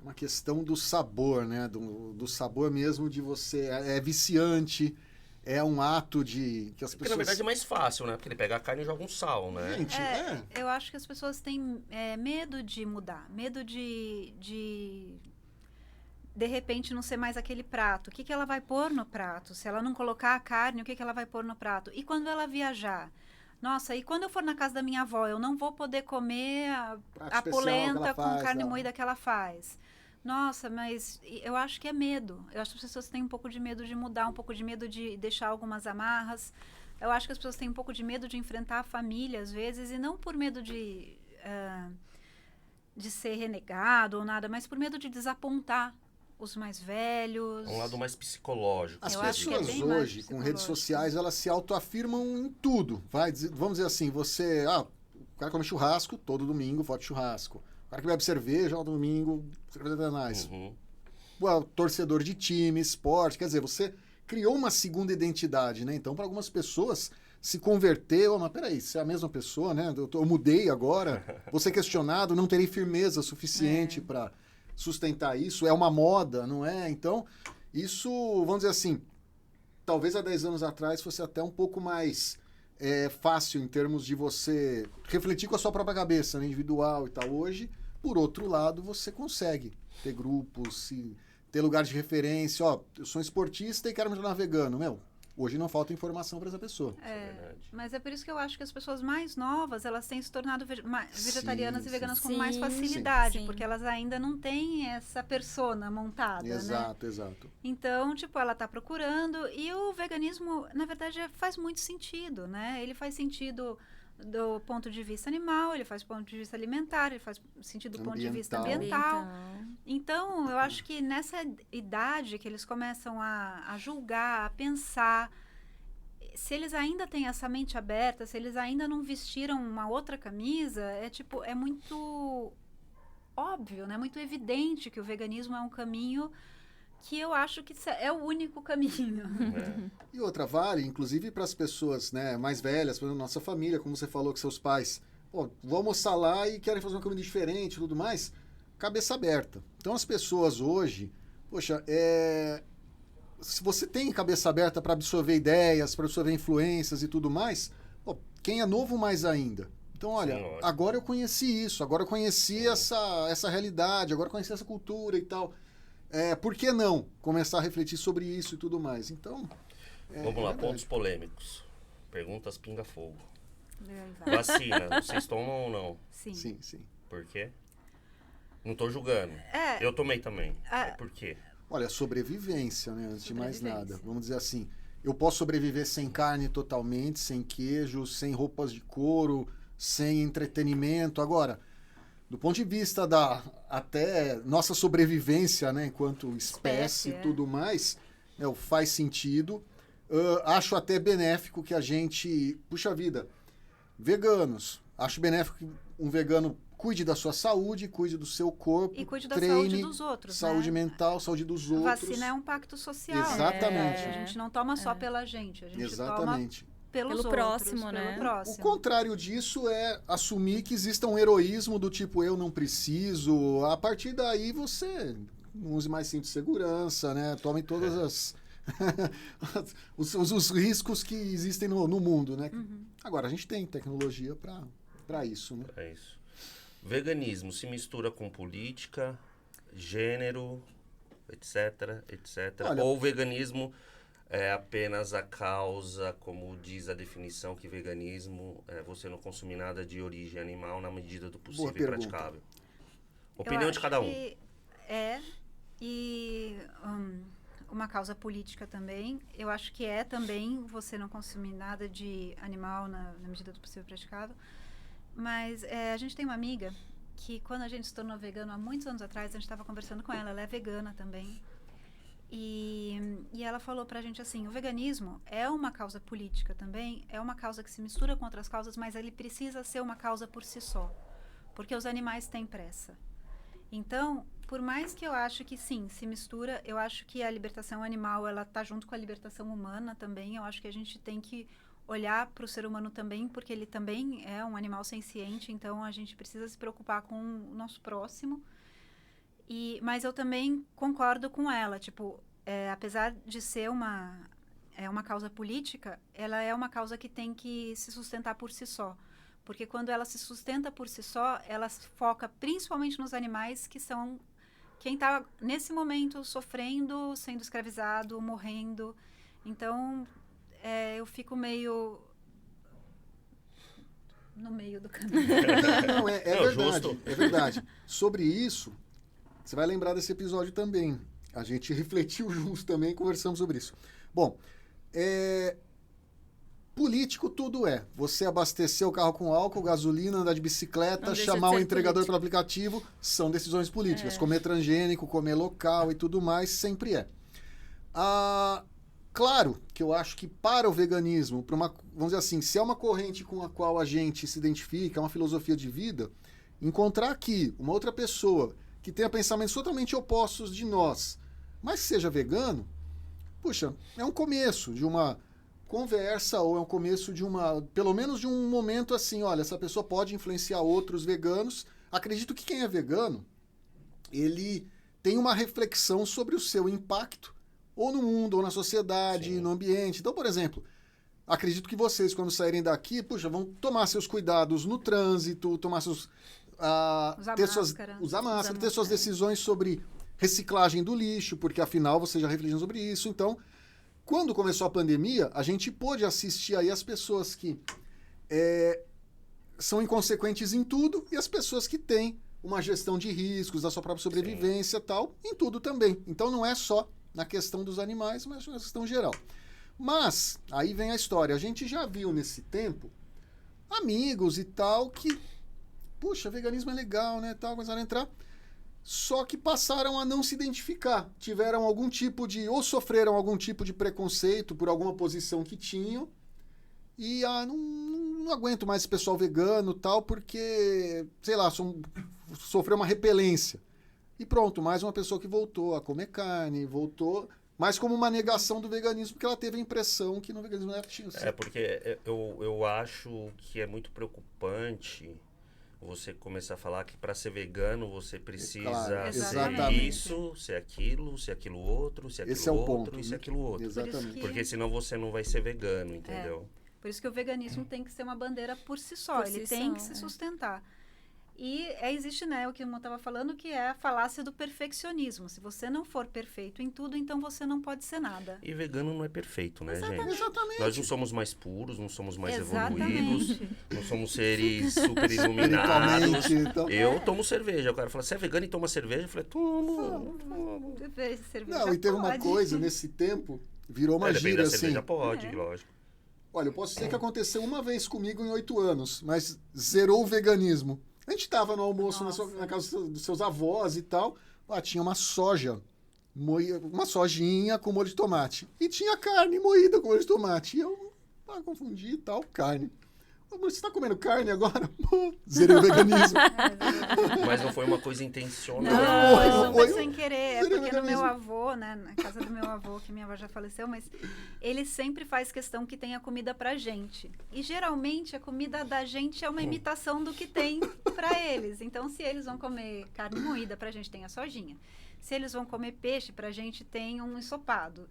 Uma questão do sabor, né? Do sabor mesmo de você... É viciante, é um ato de... que as Porque pessoas... na verdade é mais fácil, né? Porque ele pega a carne e joga um sal, né? Gente, Eu acho que as pessoas têm medo de mudar, medo de de repente não ser mais aquele prato. O que ela vai pôr no prato? Se ela não colocar a carne, o que ela vai pôr no prato? E quando ela viajar? Nossa, e quando eu for na casa da minha avó, eu não vou poder comer a polenta com carne moída que ela faz. Nossa, mas eu acho que é medo. Eu acho que as pessoas têm um pouco de medo de mudar, um pouco de medo de deixar algumas amarras. Eu acho que as pessoas têm um pouco de medo de enfrentar a família, às vezes, e não por medo de ser renegado ou nada, mas por medo de desapontar os mais velhos. Um lado mais psicológico. As pessoas hoje, com redes sociais, elas se autoafirmam em tudo. Vamos dizer assim, o cara come churrasco, todo domingo, foto de churrasco. O cara que bebe cerveja, todo domingo, cerveja artesanais. O torcedor de time, esporte. Quer dizer, você criou uma segunda identidade, né? Então, para algumas pessoas, se converter, mas peraí, você é a mesma pessoa, né? Eu mudei agora, vou ser questionado, não terei firmeza suficiente para sustentar isso, é uma moda, não é? Então, isso, vamos dizer assim, talvez há 10 anos atrás fosse até um pouco mais fácil em termos de você refletir com a sua própria cabeça, né, individual e tal. Hoje, por outro lado, você consegue ter grupos, ter lugares de referência. Ó, eu sou um esportista e quero me tornar vegano. Hoje não falta informação para essa pessoa. Mas é por isso que eu acho que as pessoas mais novas, elas têm se tornado vegetarianas e veganas com mais facilidade, porque elas ainda não têm essa persona montada, exato. Então, ela está procurando, e o veganismo, na verdade, faz muito sentido, né? Ele faz sentido do ponto de vista animal, ele faz ponto de vista alimentar, ele faz sentido do ponto de vista ambiental. Então, eu acho que nessa idade que eles começam a julgar, a pensar, se eles ainda têm essa mente aberta, se eles ainda não vestiram uma outra camisa, é muito óbvio, né? Muito evidente que o veganismo é um caminho que eu acho que é o único caminho. E outra, vale, inclusive para as pessoas, né, mais velhas, para nossa família, como você falou com seus pais, vão almoçar lá e querem fazer uma comida diferente e tudo mais, cabeça aberta. Então as pessoas hoje, poxa, se você tem cabeça aberta para absorver ideias, para absorver influências e tudo mais, quem é novo mais ainda. Então, olha, agora eu conheci isso, agora eu conheci essa realidade, agora eu conheci essa cultura e tal. Por que não começar a refletir sobre isso e tudo mais? Então, vamos lá, pontos polêmicos. Perguntas pinga-fogo. Vacina, vocês tomam ou não? Sim. Por quê? Não tô julgando. Eu tomei também. Por quê? Olha, sobrevivência, né? Antes de mais nada. Vamos dizer assim, eu posso sobreviver sem carne totalmente, sem queijo, sem roupas de couro, sem entretenimento. Agora, do ponto de vista da até nossa sobrevivência, né, enquanto espécie e tudo mais, faz sentido. Acho até benéfico que a gente... Puxa vida, veganos. Acho benéfico que um vegano cuide da sua saúde, cuide do seu corpo, e cuide da treine, saúde dos outros, saúde mental, saúde dos outros. Vacina é um pacto social. Exatamente. A gente não toma só pela gente, a gente Exatamente. toma pelo outros, próximo, né? Pelo próximo. O contrário disso é assumir que exista um heroísmo do tipo, eu não preciso. A partir daí você não use mais cinto de segurança, né? Tome todas os riscos que existem no mundo, né? Agora, a gente tem tecnologia para isso, né? É isso. Veganismo se mistura com política, gênero, etc. Olha, ou o veganismo é apenas a causa, como diz a definição, que veganismo é você não consumir nada de origem animal na medida do possível e praticável. Opinião de cada um. Uma causa política também. Eu acho que também você não consumir nada de animal na medida do possível e praticável. Mas a gente tem uma amiga que, quando a gente se tornou vegano, há muitos anos atrás, a gente estava conversando com ela é vegana também. E ela falou pra gente assim, o veganismo é uma causa política também, é uma causa que se mistura com outras causas, mas ele precisa ser uma causa por si só, porque os animais têm pressa. Então, por mais que eu acho que sim, se mistura, eu acho que a libertação animal, ela tá junto com a libertação humana também, eu acho que a gente tem que olhar para o ser humano também, porque ele também é um animal senciente, então a gente precisa se preocupar com o nosso próximo. Mas eu também concordo com ela, apesar de ser uma causa política, ela é uma causa que tem que se sustentar por si só. Porque quando ela se sustenta por si só, ela foca principalmente nos animais que são quem está, nesse momento, sofrendo, sendo escravizado, morrendo. Então, eu fico meio no meio do caminho. Não, é Não, verdade, justo. é verdade. Sobre isso, você vai lembrar desse episódio também. A gente refletiu juntos também, conversamos sobre isso. Bom, político tudo é. Você abastecer o carro com álcool, gasolina, andar de bicicleta, Não deixa chamar de o ser entregador político. pelo aplicativo, são decisões políticas. Comer transgênico, comer local e tudo mais, sempre é. Claro que eu acho que para o veganismo, vamos dizer assim, se é uma corrente com a qual a gente se identifica, é uma filosofia de vida, encontrar aqui uma outra pessoa que tenha pensamentos totalmente opostos de nós, mas que seja vegano, puxa, é um começo de uma conversa ou é um começo de pelo menos de um momento assim, olha, essa pessoa pode influenciar outros veganos. Acredito que quem é vegano, ele tem uma reflexão sobre o seu impacto ou no mundo, ou na sociedade, Sim. no ambiente. Então, por exemplo, acredito que vocês, quando saírem daqui, puxa, vão tomar seus cuidados no trânsito, tomar seus... usar máscara, ter suas decisões sobre reciclagem do lixo, porque afinal vocês já refletiram sobre isso. Então, quando começou a pandemia, a gente pôde assistir aí as pessoas que são inconsequentes em tudo e as pessoas que têm uma gestão de riscos, da sua própria sobrevivência e tal, em tudo também. Então, não é só na questão dos animais, mas na questão geral. Mas, aí vem a história. A gente já viu nesse tempo amigos e tal que, puxa, veganismo é legal, né, tal, começaram a entrar, só que passaram a não se identificar. Tiveram algum tipo de, ou sofreram algum tipo de preconceito por alguma posição que tinham, e não aguento mais esse pessoal vegano tal, porque, sei lá, sofreu uma repelência. E pronto, mais uma pessoa que voltou a comer carne, voltou, mas como uma negação do veganismo, porque ela teve a impressão que no veganismo não tinha. Porque eu acho que é muito preocupante você começar a falar que para ser vegano você precisa Claro, ser exatamente. isso, ser aquilo outro, ser aquilo Esse é o outro ponto, e ser né? aquilo outro. Exatamente. Porque senão você não vai ser vegano, entendeu? Por isso que o veganismo tem que ser uma bandeira por si só. Por Ele si tem só, que se sustentar. E existe, né, o que eu estava falando, que é a falácia do perfeccionismo. Se você não for perfeito em tudo, então você não pode ser nada. E vegano não é perfeito, né, gente? Exatamente. Nós não somos mais puros, não somos mais Exatamente. evoluídos, não somos seres super iluminados. Espiritualmente, então. Eu tomo cerveja. O cara fala, você é vegano e toma cerveja? Eu falei, tomo. Cerveja Não, e teve uma pode. coisa, nesse tempo, virou uma Depende gíria da assim. cerveja pode, lógico. Olha, eu posso dizer que aconteceu uma vez comigo em 8 anos, mas zerou o veganismo. A gente estava no almoço na casa dos seus avós e tal, lá tinha uma soja, uma sojinha com molho de tomate. E tinha carne moída com molho de tomate. E eu confundi e tal, carne. Você está comendo carne agora? Zerei o veganismo. Mas não foi uma coisa intencional. Não, foi sem querer. É zerei o porque no meu veganismo. avô, né, na casa do meu avô, que minha avó já faleceu, mas ele sempre faz questão que tenha comida pra gente. E geralmente a comida da gente é uma imitação do que tem pra eles. Então, se eles vão comer carne moída, pra gente tem a sojinha. Se eles vão comer peixe, pra gente tem um ensopado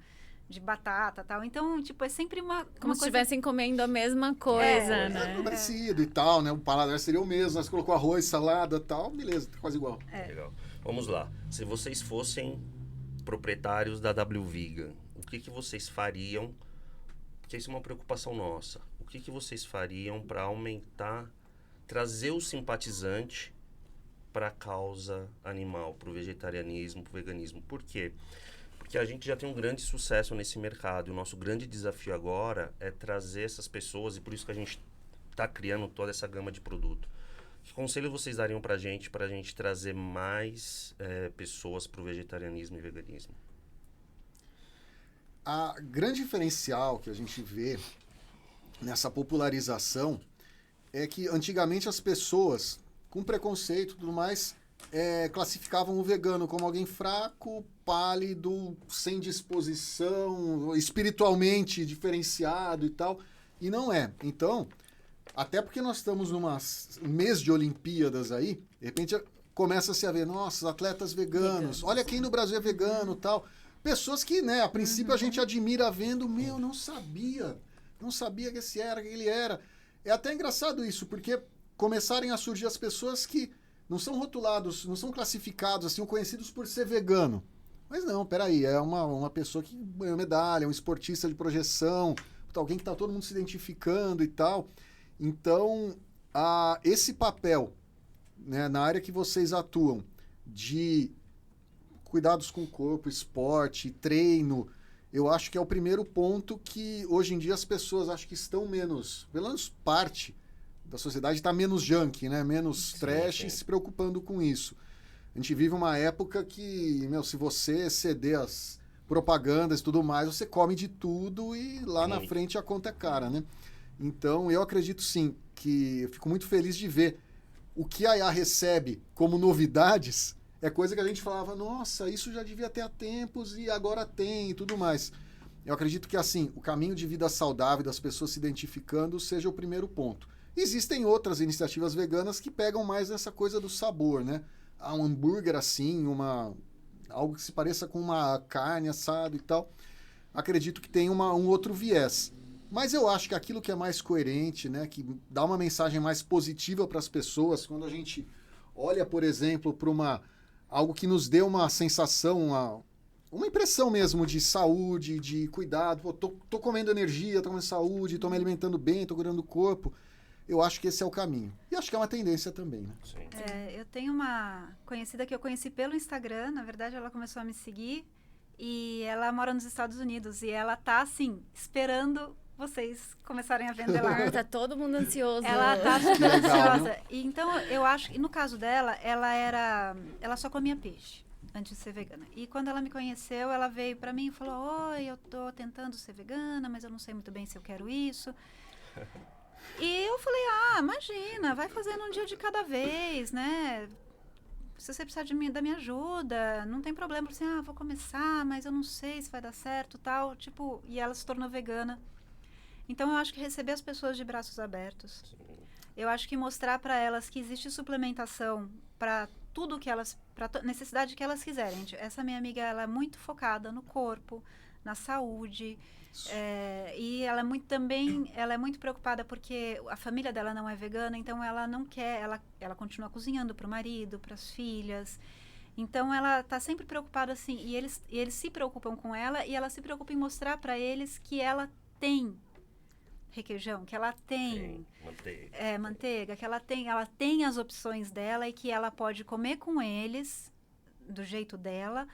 de batata e tal. Então, tipo, é sempre uma Como se coisa... estivessem comendo a mesma coisa, né? Parecido e tal, né? O paladar seria o mesmo. Nós colocou arroz, salada e tal. Beleza, tá quase igual. Legal. Vamos lá. Se vocês fossem proprietários da W Vegan, o que vocês fariam? Porque isso é uma preocupação nossa. O que vocês fariam para aumentar, trazer o simpatizante para a causa animal, para o vegetarianismo, para o veganismo? Por quê? Porque a gente já tem um grande sucesso nesse mercado. E o nosso grande desafio agora é trazer essas pessoas, e por isso que a gente está criando toda essa gama de produto. Que conselho vocês dariam para a gente trazer mais pessoas para o vegetarianismo e veganismo? A grande diferencial que a gente vê nessa popularização é que antigamente as pessoas, com preconceito e tudo mais, classificavam o vegano como alguém fraco, pálido, sem disposição, espiritualmente diferenciado e tal. E não é. Então, até porque nós estamos num mês de Olimpíadas aí, de repente começa-se a ver, nossa, atletas veganos, olha quem no Brasil é vegano e tal. Pessoas que, né, a princípio a gente admira vendo, não sabia que esse era, que ele era. É até engraçado isso, porque começarem a surgir as pessoas que não são rotulados, não são classificados, assim, ou conhecidos por ser vegano. Mas não, peraí, é uma pessoa que ganhou medalha, um esportista de projeção, alguém que está todo mundo se identificando e tal. Então, esse papel, né, na área que vocês atuam, de cuidados com o corpo, esporte, treino, eu acho que é o primeiro ponto que hoje em dia as pessoas acho que estão menos, pelo menos parte da sociedade está menos junkie, né? Menos trash, se preocupando com isso. A gente vive uma época que, se você ceder as propagandas e tudo mais, você come de tudo e lá na frente a conta é cara, né? Então, eu acredito sim que eu fico muito feliz de ver o que a IA recebe como novidades, é coisa que a gente falava, nossa, isso já devia ter há tempos e agora tem e tudo mais. Eu acredito que, assim, o caminho de vida saudável das pessoas se identificando seja o primeiro ponto. Existem outras iniciativas veganas que pegam mais essa coisa do sabor, né? Um hambúrguer assim, algo que se pareça com uma carne assada e tal. Acredito que tem um outro viés. Mas eu acho que aquilo que é mais coerente, né, que dá uma mensagem mais positiva para as pessoas, quando a gente olha, por exemplo, para algo que nos dê uma sensação, uma impressão mesmo de saúde, de cuidado, pô, tô comendo energia, tô comendo saúde, tô me alimentando bem, tô cuidando do corpo. Eu acho que esse é o caminho. E acho que é uma tendência também, né? Sim. Eu tenho uma conhecida que eu conheci pelo Instagram, na verdade ela começou a me seguir e ela mora nos Estados Unidos e ela tá, assim, esperando vocês começarem a vender lá. Tá todo mundo ansioso. Ela tá super Legal, ansiosa. né? E, então, eu acho que no caso dela, ela só comia peixe antes de ser vegana. E quando ela me conheceu, ela veio pra mim e falou, oi, eu tô tentando ser vegana, mas eu não sei muito bem se eu quero isso. E eu falei, imagina, vai fazendo um dia de cada vez, né? Se você precisar da minha ajuda, não tem problema. Eu falei assim, vou começar, mas eu não sei se vai dar certo, tal. Tipo, e ela se tornou vegana. Então, eu acho que receber as pessoas de braços abertos. Sim. Eu acho que mostrar para elas que existe suplementação para tudo que elas, para necessidade que elas quiserem. Essa minha amiga, ela é muito focada no corpo, na saúde, e ela é muito preocupada porque a família dela não é vegana, então ela não quer, ela continua cozinhando para o marido, para as filhas. Então ela está sempre preocupada assim, e eles se preocupam com ela e ela se preocupa em mostrar para eles que ela tem requeijão, que ela tem manteiga, que ela tem as opções dela e que ela pode comer com eles do jeito dela,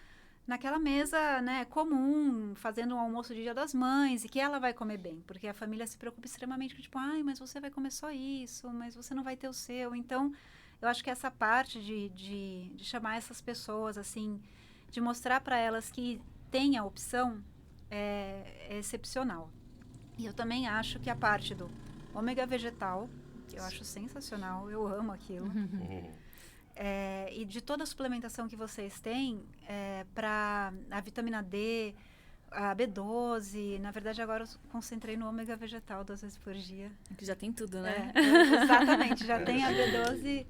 naquela mesa, né, comum, fazendo um almoço de Dia das Mães, e que ela vai comer bem, porque a família se preocupa extremamente, tipo, mas você vai comer só isso, mas você não vai ter o seu. Então, eu acho que essa parte de chamar essas pessoas, assim, de mostrar para elas que tem a opção, é excepcional. E eu também acho que a parte do ômega vegetal, que eu acho sensacional, eu amo aquilo. E de toda a suplementação que vocês têm, para a vitamina D, a B12, na verdade agora eu concentrei no ômega vegetal 2 vezes por dia. Que já tem tudo, né? Exatamente, já tem a B12,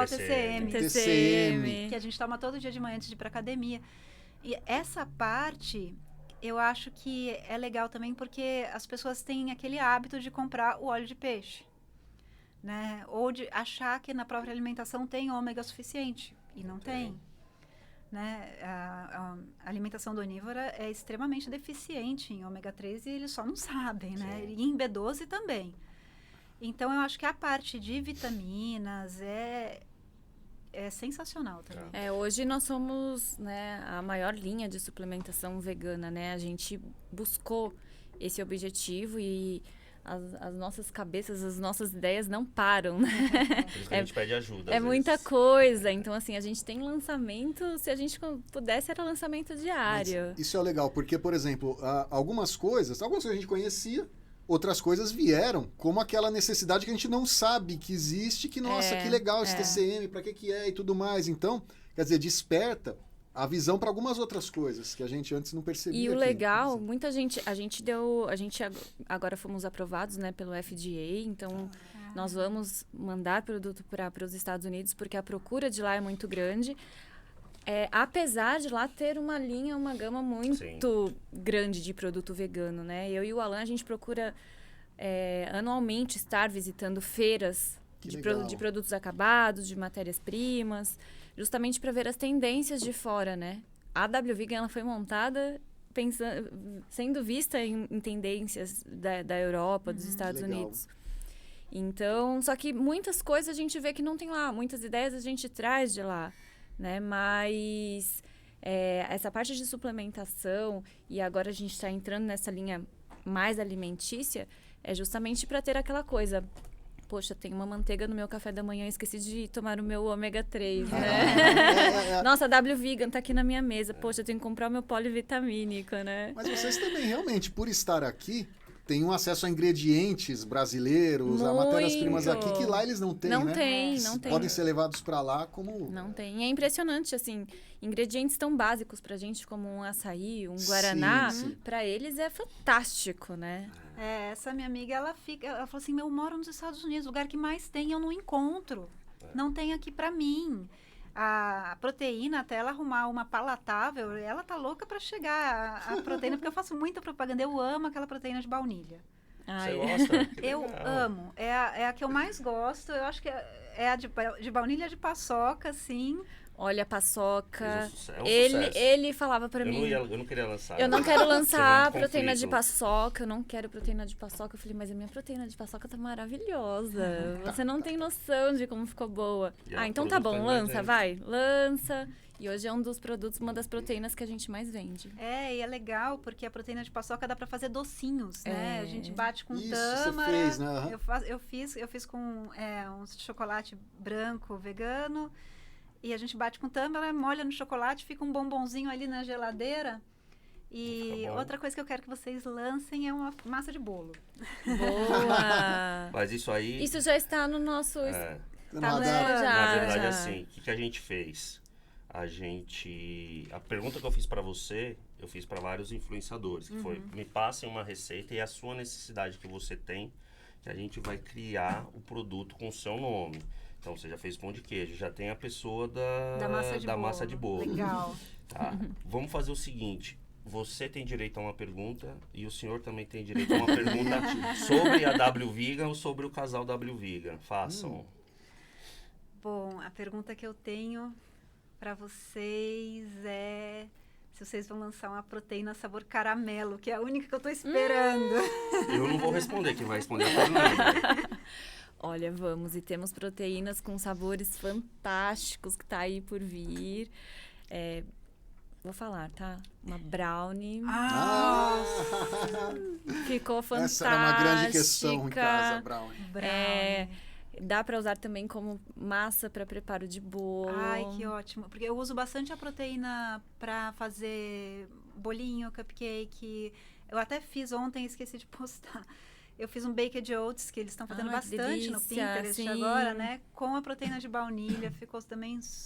o TCM, que a gente toma todo dia de manhã antes de ir para academia. E essa parte, eu acho que é legal também porque as pessoas têm aquele hábito de comprar o óleo de peixe, né? Ou de achar que na própria alimentação tem ômega suficiente, e não tem. Né? A alimentação do onívora é extremamente deficiente em ômega 3 e eles só não sabem, né? E em B12 também. Então, eu acho que a parte de vitaminas é sensacional também. Hoje nós somos, né, a maior linha de suplementação vegana, né? A gente buscou esse objetivo e as nossas cabeças, as nossas ideias não param, né? Por isso que a gente pede ajuda. É muita coisa. Então, assim, a gente tem lançamento, se a gente pudesse, era lançamento diário. Mas isso é legal, porque, por exemplo, algumas coisas a gente conhecia, outras coisas vieram, como aquela necessidade que a gente não sabe que existe, que, nossa, que legal esse TCM, pra que é e tudo mais. Então, quer dizer, desperta a visão para algumas outras coisas que a gente antes não percebia. E o legal, muita gente, a gente agora fomos aprovados, né, pelo FDA, então nós vamos mandar produto para os Estados Unidos porque a procura de lá é muito grande. Apesar de lá ter uma gama muito grande de produto vegano, né? Eu e o Alan, a gente procura anualmente estar visitando feiras de produtos acabados, de matérias-primas, justamente para ver as tendências de fora, né? A W Vegan ela foi montada sendo vista em tendências da Europa, dos Estados Unidos. Então, só que muitas coisas a gente vê que não tem lá, muitas ideias a gente traz de lá, né? Mas essa parte de suplementação, e agora a gente está entrando nessa linha mais alimentícia, é justamente para ter aquela coisa... Poxa, tem uma manteiga no meu café da manhã, esqueci de tomar o meu ômega 3, né? Nossa, a W Vegan tá aqui na minha mesa. Poxa, eu tenho que comprar o meu polivitamínico, né? Mas vocês também, realmente, por estar aqui, têm um acesso a ingredientes brasileiros, a matérias-primas aqui, que lá eles não têm, né? Não tem. Podem ser levados para lá como... Não tem. E é impressionante, assim, ingredientes tão básicos pra gente, como um açaí, um guaraná, pra eles é fantástico, né? Essa minha amiga, ela falou assim, eu moro nos Estados Unidos, o lugar que mais tem eu não encontro. Não tem aqui pra mim. A proteína, até ela arrumar uma palatável, ela tá louca pra chegar a proteína, porque eu faço muita propaganda. Eu amo aquela proteína de baunilha. Você gosta? Eu amo. É a que eu mais gosto. Eu acho que é a de baunilha de paçoca, assim. Olha, a paçoca. É um ele falava pra mim. Eu não queria lançar. Eu não quero lançar um proteína de paçoca. Eu não quero proteína de paçoca. Eu falei, mas a minha proteína de paçoca tá maravilhosa. Você não tem noção de como ficou boa. Então tá bom, lança, vai. Lança. E hoje é um dos produtos, uma das proteínas que a gente mais vende. E é legal, porque a proteína de paçoca dá pra fazer docinhos, né? A gente bate com Isso, tâmara. você fez, né? Eu fiz com um chocolate branco vegano. E a gente bate com tâmara, molha no chocolate, fica um bombonzinho ali na geladeira. E outra coisa que eu quero que vocês lancem é uma massa de bolo. Boa! Mas isso aí... Isso já está no nosso... Na verdade, assim, o que a gente fez? A pergunta que eu fiz para você, eu fiz para vários influenciadores, que foi, me passem uma receita e a sua necessidade que você tem, que a gente vai criar o produto com o seu nome. Então, você já fez pão de queijo, já tem a pessoa da massa de bolo. Legal. Tá. Vamos fazer o seguinte, você tem direito a uma pergunta e o senhor também tem direito a uma pergunta sobre a W Vegan ou sobre o casal W Vegan. Façam. Bom, a pergunta que eu tenho para vocês é se vocês vão lançar uma proteína sabor caramelo, que é a única que eu tô esperando. Eu não vou responder, quem vai responder é a Fernanda. Olha, vamos. E temos proteínas com sabores fantásticos que tá aí por vir. Vou falar, tá? Uma brownie. Ficou fantástica. Essa era uma grande questão em casa, brownie. Dá para usar também como massa para preparo de bolo. Ai, que ótimo. Porque eu uso bastante a proteína para fazer bolinho, cupcake. Eu até fiz ontem, esqueci de postar. Eu fiz um baked oats, que eles estão fazendo bastante no Pinterest agora, né? Com a proteína de baunilha,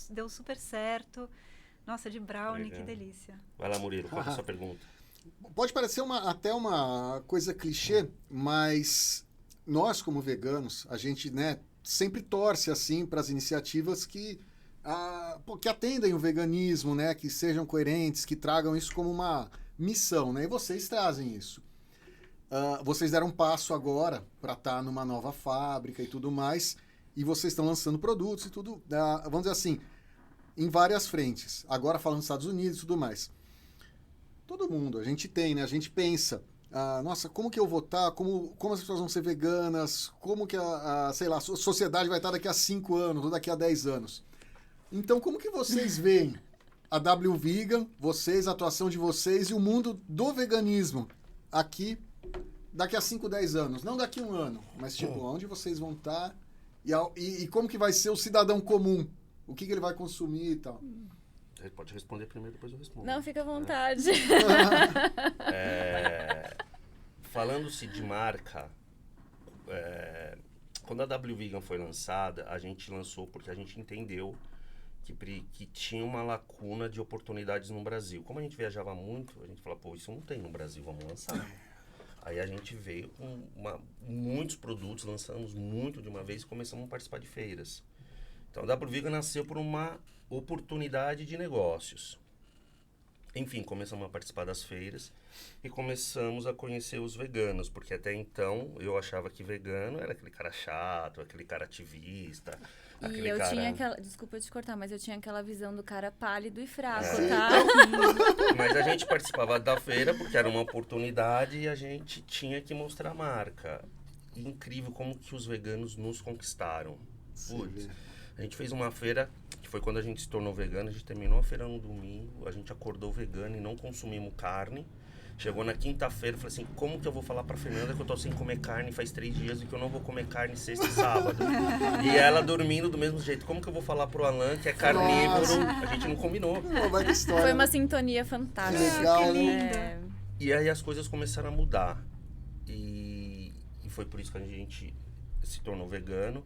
deu super certo. Nossa, de brownie, que delícia. Vai lá, Murilo, qual é a sua pergunta? Pode parecer até uma coisa clichê, mas nós, como veganos, a gente, né, sempre torce assim para as iniciativas que atendem o veganismo, né, que sejam coerentes, que tragam isso como uma missão, né? E vocês trazem isso. Vocês deram um passo agora para estar numa nova fábrica e tudo mais, e vocês estão lançando produtos e tudo, vamos dizer assim, em várias frentes. Agora falando dos Estados Unidos e tudo mais. Todo mundo, a gente tem, né? A gente pensa, nossa, como que eu vou estar? Como as pessoas vão ser veganas? Como que sei lá, a sociedade vai estar daqui a 5 anos ou daqui a 10 anos? Então, como que vocês veem a W Vegan, a atuação de vocês e o mundo do veganismo aqui daqui a 5, 10 anos? Não daqui a 1 ano, mas tipo, onde vocês vão estar e como que vai ser o cidadão comum? O que ele vai consumir e tal? Ele pode responder primeiro, depois eu respondo. Não, fica à vontade. Falando-se de marca, quando a W Vegan foi lançada, a gente lançou porque a gente entendeu que tinha uma lacuna de oportunidades no Brasil. Como a gente viajava muito, a gente falou, pô, isso não tem no Brasil, vamos lançar. Aí a gente veio com muitos produtos, lançamos muito de uma vez e começamos a participar de feiras. Então a W Vegan nasceu por uma oportunidade de negócios. Enfim, começamos a participar das feiras e começamos a conhecer os veganos, porque até então eu achava que vegano era aquele cara chato, aquele cara ativista, E eu tinha aquela... Desculpa te cortar, mas eu tinha aquela visão do cara pálido e fraco, É. tá? Mas a gente participava da feira porque era uma oportunidade e a gente tinha que mostrar a marca. E incrível como que os veganos nos conquistaram. Putz, a gente fez uma feira, que foi quando a gente se tornou vegano, a gente terminou a feira no domingo, a gente acordou vegano e não consumimos carne. Chegou na quinta-feira, eu falei assim, como que eu vou falar pra Fernanda que eu tô sem comer carne faz 3 dias e que eu não vou comer carne sexta e sábado? E ela dormindo do mesmo jeito. Como que eu vou falar pro Alan que é carnívoro? Nossa. A gente não combinou. Vai que história. Foi uma sintonia fantástica. Que legal, que né? lindo. E aí as coisas começaram a mudar. E foi por isso que a gente se tornou vegano.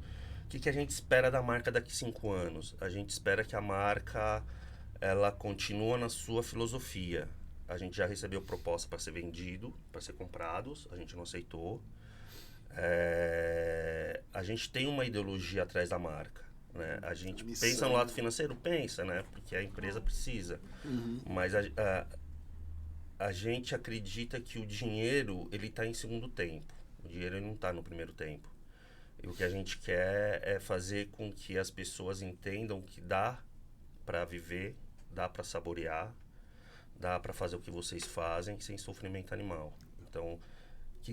O que a gente espera da marca daqui 5 anos? A gente espera que a marca ela continue na sua filosofia. A gente já recebeu proposta para ser vendido, para ser comprados, a gente não aceitou. A gente tem uma ideologia atrás da marca, né? A gente missão, pensa no lado financeiro, pensa, né? Porque a empresa precisa. Mas a gente acredita que o dinheiro ele está em segundo tempo. O dinheiro ele não está no primeiro tempo. E o que a gente quer é fazer com que as pessoas entendam que dá para viver, dá para saborear, dá para fazer o que vocês fazem sem sofrimento animal. Então,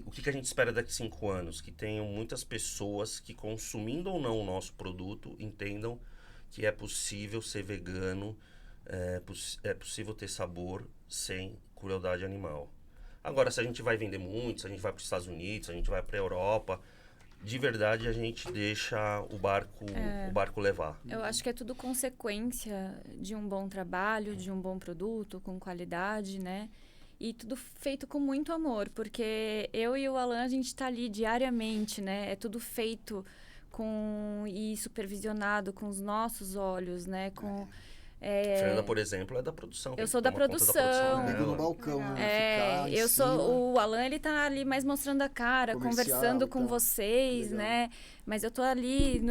o que a gente espera daqui 5 anos? Que tenham muitas pessoas que, consumindo ou não o nosso produto, entendam que é possível ser vegano, é possível ter sabor sem crueldade animal. Agora, se a gente vai vender muito, se a gente vai para os Estados Unidos, se a gente vai para a Europa, de verdade a gente deixa o barco levar. Eu acho que é tudo consequência de um bom trabalho, de um bom produto, com qualidade, né? E tudo feito com muito amor, porque eu e o Alan, a gente tá ali diariamente, né? É tudo feito e supervisionado com os nossos olhos, né? Fernanda, por exemplo, é da produção. Eu sou da produção. Comigo no balcão, né? Ficar em eu cima. sou o Alan, ele tá ali mais mostrando a cara, Comercial, conversando com então. vocês, Legal. né? Mas eu tô ali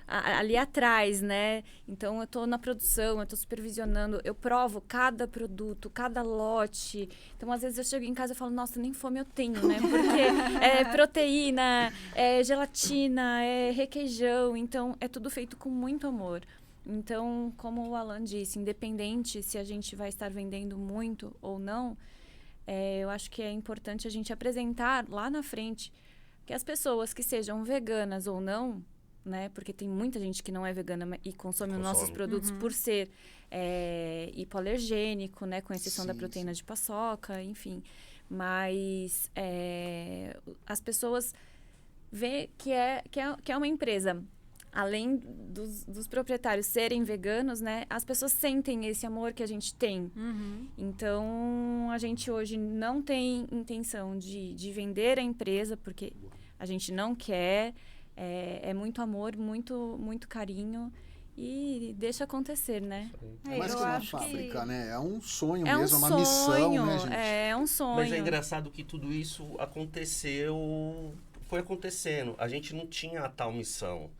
ali atrás, né? Então eu tô na produção, eu tô supervisionando, eu provo cada produto, cada lote. Então às vezes eu chego em casa e falo, nossa, nem fome eu tenho, né? Porque é proteína, é gelatina, é requeijão, então é tudo feito com muito amor. Então, como o Alan disse, independente se a gente vai estar vendendo muito ou não, eu acho que é importante a gente apresentar lá na frente que as pessoas que sejam veganas ou não, né? Porque tem muita gente que não é vegana e consome os nossos produtos por ser hipoalergênico, né? Com exceção da proteína de paçoca, enfim. Mas as pessoas veem que é uma empresa. Além dos proprietários serem veganos, né? As pessoas sentem esse amor que a gente tem. Então, a gente hoje não tem intenção de vender a empresa, porque a gente não quer. É muito amor, muito, muito carinho. E deixa acontecer, né? É mais que uma fábrica, né? É um sonho É mesmo, um uma missão, sonho, né, gente? é um sonho. Mas é engraçado que tudo isso foi acontecendo. A gente não tinha a tal missão.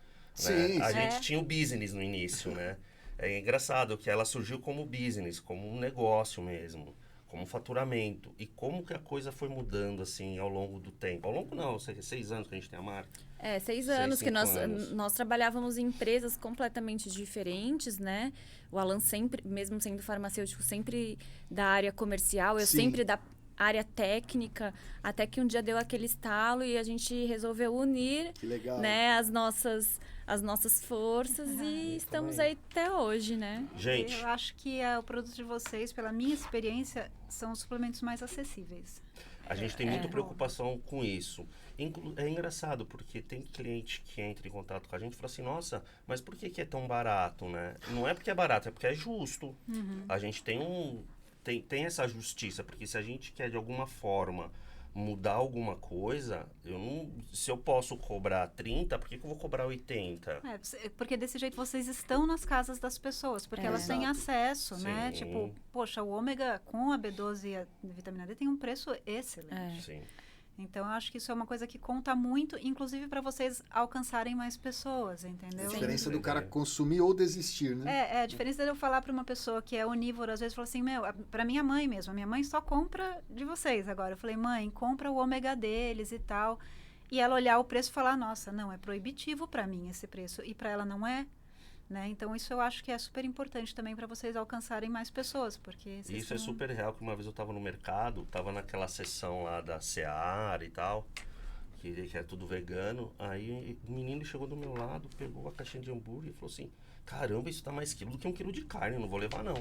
Né? Sim, A gente tinha o business no início, né? É engraçado que ela surgiu como business, como um negócio mesmo, como um faturamento. E como que a coisa foi mudando, assim, ao longo do tempo. Ao longo não, 6 anos que a gente tem a marca. 6 anos que 5 anos. nós trabalhávamos em empresas completamente diferentes, né? O Alan sempre, mesmo sendo farmacêutico, sempre da área comercial, eu Sim. sempre da área técnica, até que um dia deu aquele estalo e a gente resolveu unir, Que legal. né, as nossas forças e estamos aí até hoje, né? Gente, Eu acho que o produto de vocês, pela minha experiência, são os suplementos mais acessíveis. a gente tem muita preocupação com isso. É engraçado, porque tem cliente que entra em contato com a gente e fala assim, nossa, mas por que é tão barato, né? Não é porque é barato, é porque é justo. A gente tem essa justiça, porque se a gente quer de alguma forma mudar alguma coisa, se eu posso cobrar 30, por que eu vou cobrar 80? Porque desse jeito vocês estão nas casas das pessoas, porque elas têm acesso, né? Sim. Tipo, poxa, o ômega com a B12 e a vitamina D tem um preço excelente. Sim. Então, eu acho que isso é uma coisa que conta muito, inclusive para vocês alcançarem mais pessoas, A entendeu? diferença do cara consumir ou desistir, né? A diferença de eu falar para uma pessoa que é onívora, às vezes, fala assim, para minha mãe mesmo, a minha mãe só compra de vocês agora. Eu falei, mãe, compra o ômega deles e tal. E ela olhar o preço e falar, nossa, não, é proibitivo para mim esse preço. E para ela não é. Né? Então, isso eu acho que é super importante também para vocês alcançarem mais pessoas, porque... Isso é super real, que uma vez eu estava no mercado, estava naquela seção lá da Seara e tal, que é tudo vegano, aí o menino chegou do meu lado, pegou a caixinha de hambúrguer e falou assim, caramba, isso tá mais quilo do que 1 quilo de carne, eu não vou levar não.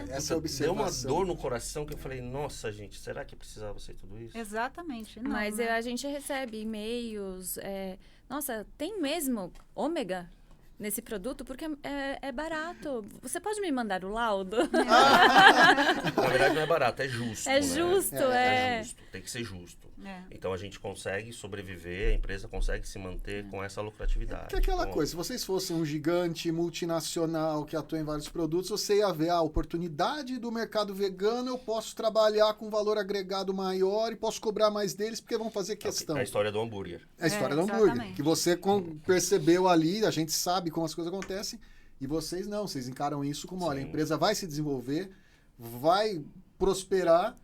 Essa observação. Deu uma dor no coração que eu falei, nossa gente, será que precisava ser tudo isso? Exatamente. Não, Mas né? a gente recebe e-mails, nossa, tem mesmo ômega nesse produto? Porque é barato. Você pode me mandar o laudo? Na verdade não é barato, é justo. É né? justo, É justo, tem que ser justo. É. Então a gente consegue sobreviver, a empresa consegue se manter com essa lucratividade. Que é aquela Então, coisa, se vocês fossem um gigante multinacional que atua em vários produtos, você ia ver a oportunidade do mercado vegano, eu posso trabalhar com valor agregado maior e posso cobrar mais deles porque vão fazer questão. a história do hambúrguer. É a história do hambúrguer, exatamente. que você percebeu ali, a gente sabe como as coisas acontecem, e vocês não, vocês encaram isso como, olha, a Sim. empresa vai se desenvolver, vai prosperar,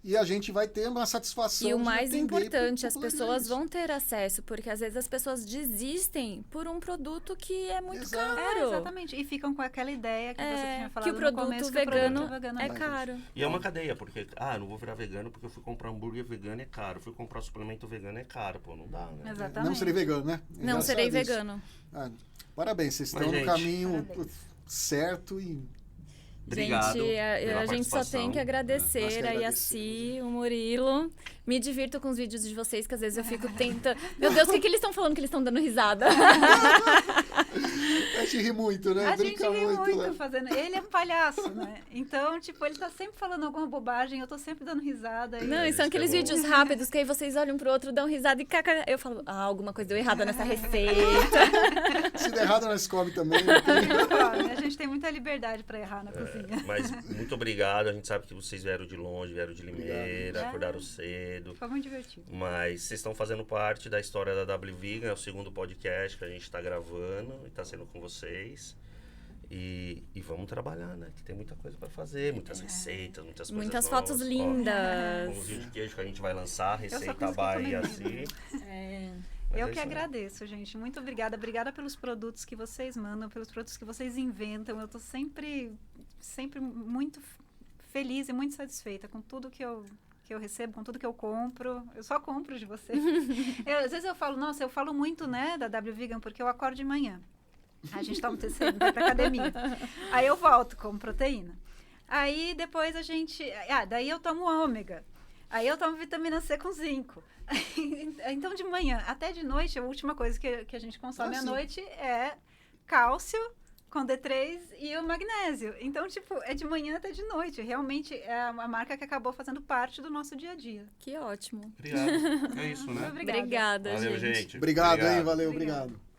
e a gente vai ter uma satisfação. E o de mais atender e importante, as popularizar pessoas isso. vão ter acesso, porque às vezes as pessoas desistem por um produto que é muito Exato. caro. Exatamente. E ficam com aquela ideia que você tinha falado que o produto no começo, vegano que o produto é mais caro. E é uma cadeia, porque, não vou virar vegano porque eu fui comprar hambúrguer vegano é caro, fui comprar suplemento vegano é caro, pô, não dá, né? Exatamente. Não serei vegano, né? Não Engraçado serei isso. vegano. Parabéns, vocês Mas, estão no gente, caminho parabéns. certo e Obrigado Gente, pela a gente só participação. tem que Nós agradecer que aí a agradecemos. Si, o Murilo. Me divirto com os vídeos de vocês, que às vezes eu fico tentando... Meu Deus, o que eles estão falando que eles estão dando risada? a gente ri muito, né? A gente Brinca ri muito né? fazendo. Ele é um palhaço, né? Então, tipo, ele tá sempre falando alguma bobagem, eu tô sempre dando risada. E... Não, e são isso que é aqueles bom. vídeos rápidos que aí vocês olham pro outro, dão risada e caca. Eu falo, alguma coisa deu errada nessa receita. Se der errado, nós come também. Não tem- A gente tem muita liberdade pra errar na cozinha. Mas muito obrigado, a gente sabe que vocês vieram de longe, vieram de Limeira, Obrigado. acordaram cedo. Foi muito divertido. Mas vocês estão fazendo parte da história da W Vegan, é o segundo podcast que a gente está gravando e está sendo com vocês. E vamos trabalhar, né? Que tem muita coisa para fazer, muitas receitas, muitas coisas Muitas novas. fotos Ó, lindas. com os vídeos de queijo que a gente vai lançar, só receita consigo Bahia comer assim. É. Mas Eu é que isso aí. agradeço, gente. Muito obrigada. Obrigada pelos produtos que vocês mandam, pelos produtos que vocês inventam. Eu tô sempre muito feliz e muito satisfeita com tudo que eu recebo, com tudo que eu compro. Eu só compro de vocês. Às vezes eu falo, nossa, eu falo muito, né, da W Vegan, porque eu acordo de manhã. A gente toma TC, vai pra academia. Aí eu volto com proteína. Aí depois a gente... daí eu tomo ômega. Aí eu tomo vitamina C com zinco. Então de manhã até de noite, a última coisa que a gente consome à sim. noite é cálcio com D3 e o magnésio. Então, tipo, é de manhã até de noite. Realmente é uma marca que acabou fazendo parte do nosso dia a dia. Que ótimo. Obrigado. É isso, né? Obrigada. Obrigada, Valeu, gente. gente. Obrigado, hein? Obrigado. Valeu, Obrigada. obrigado.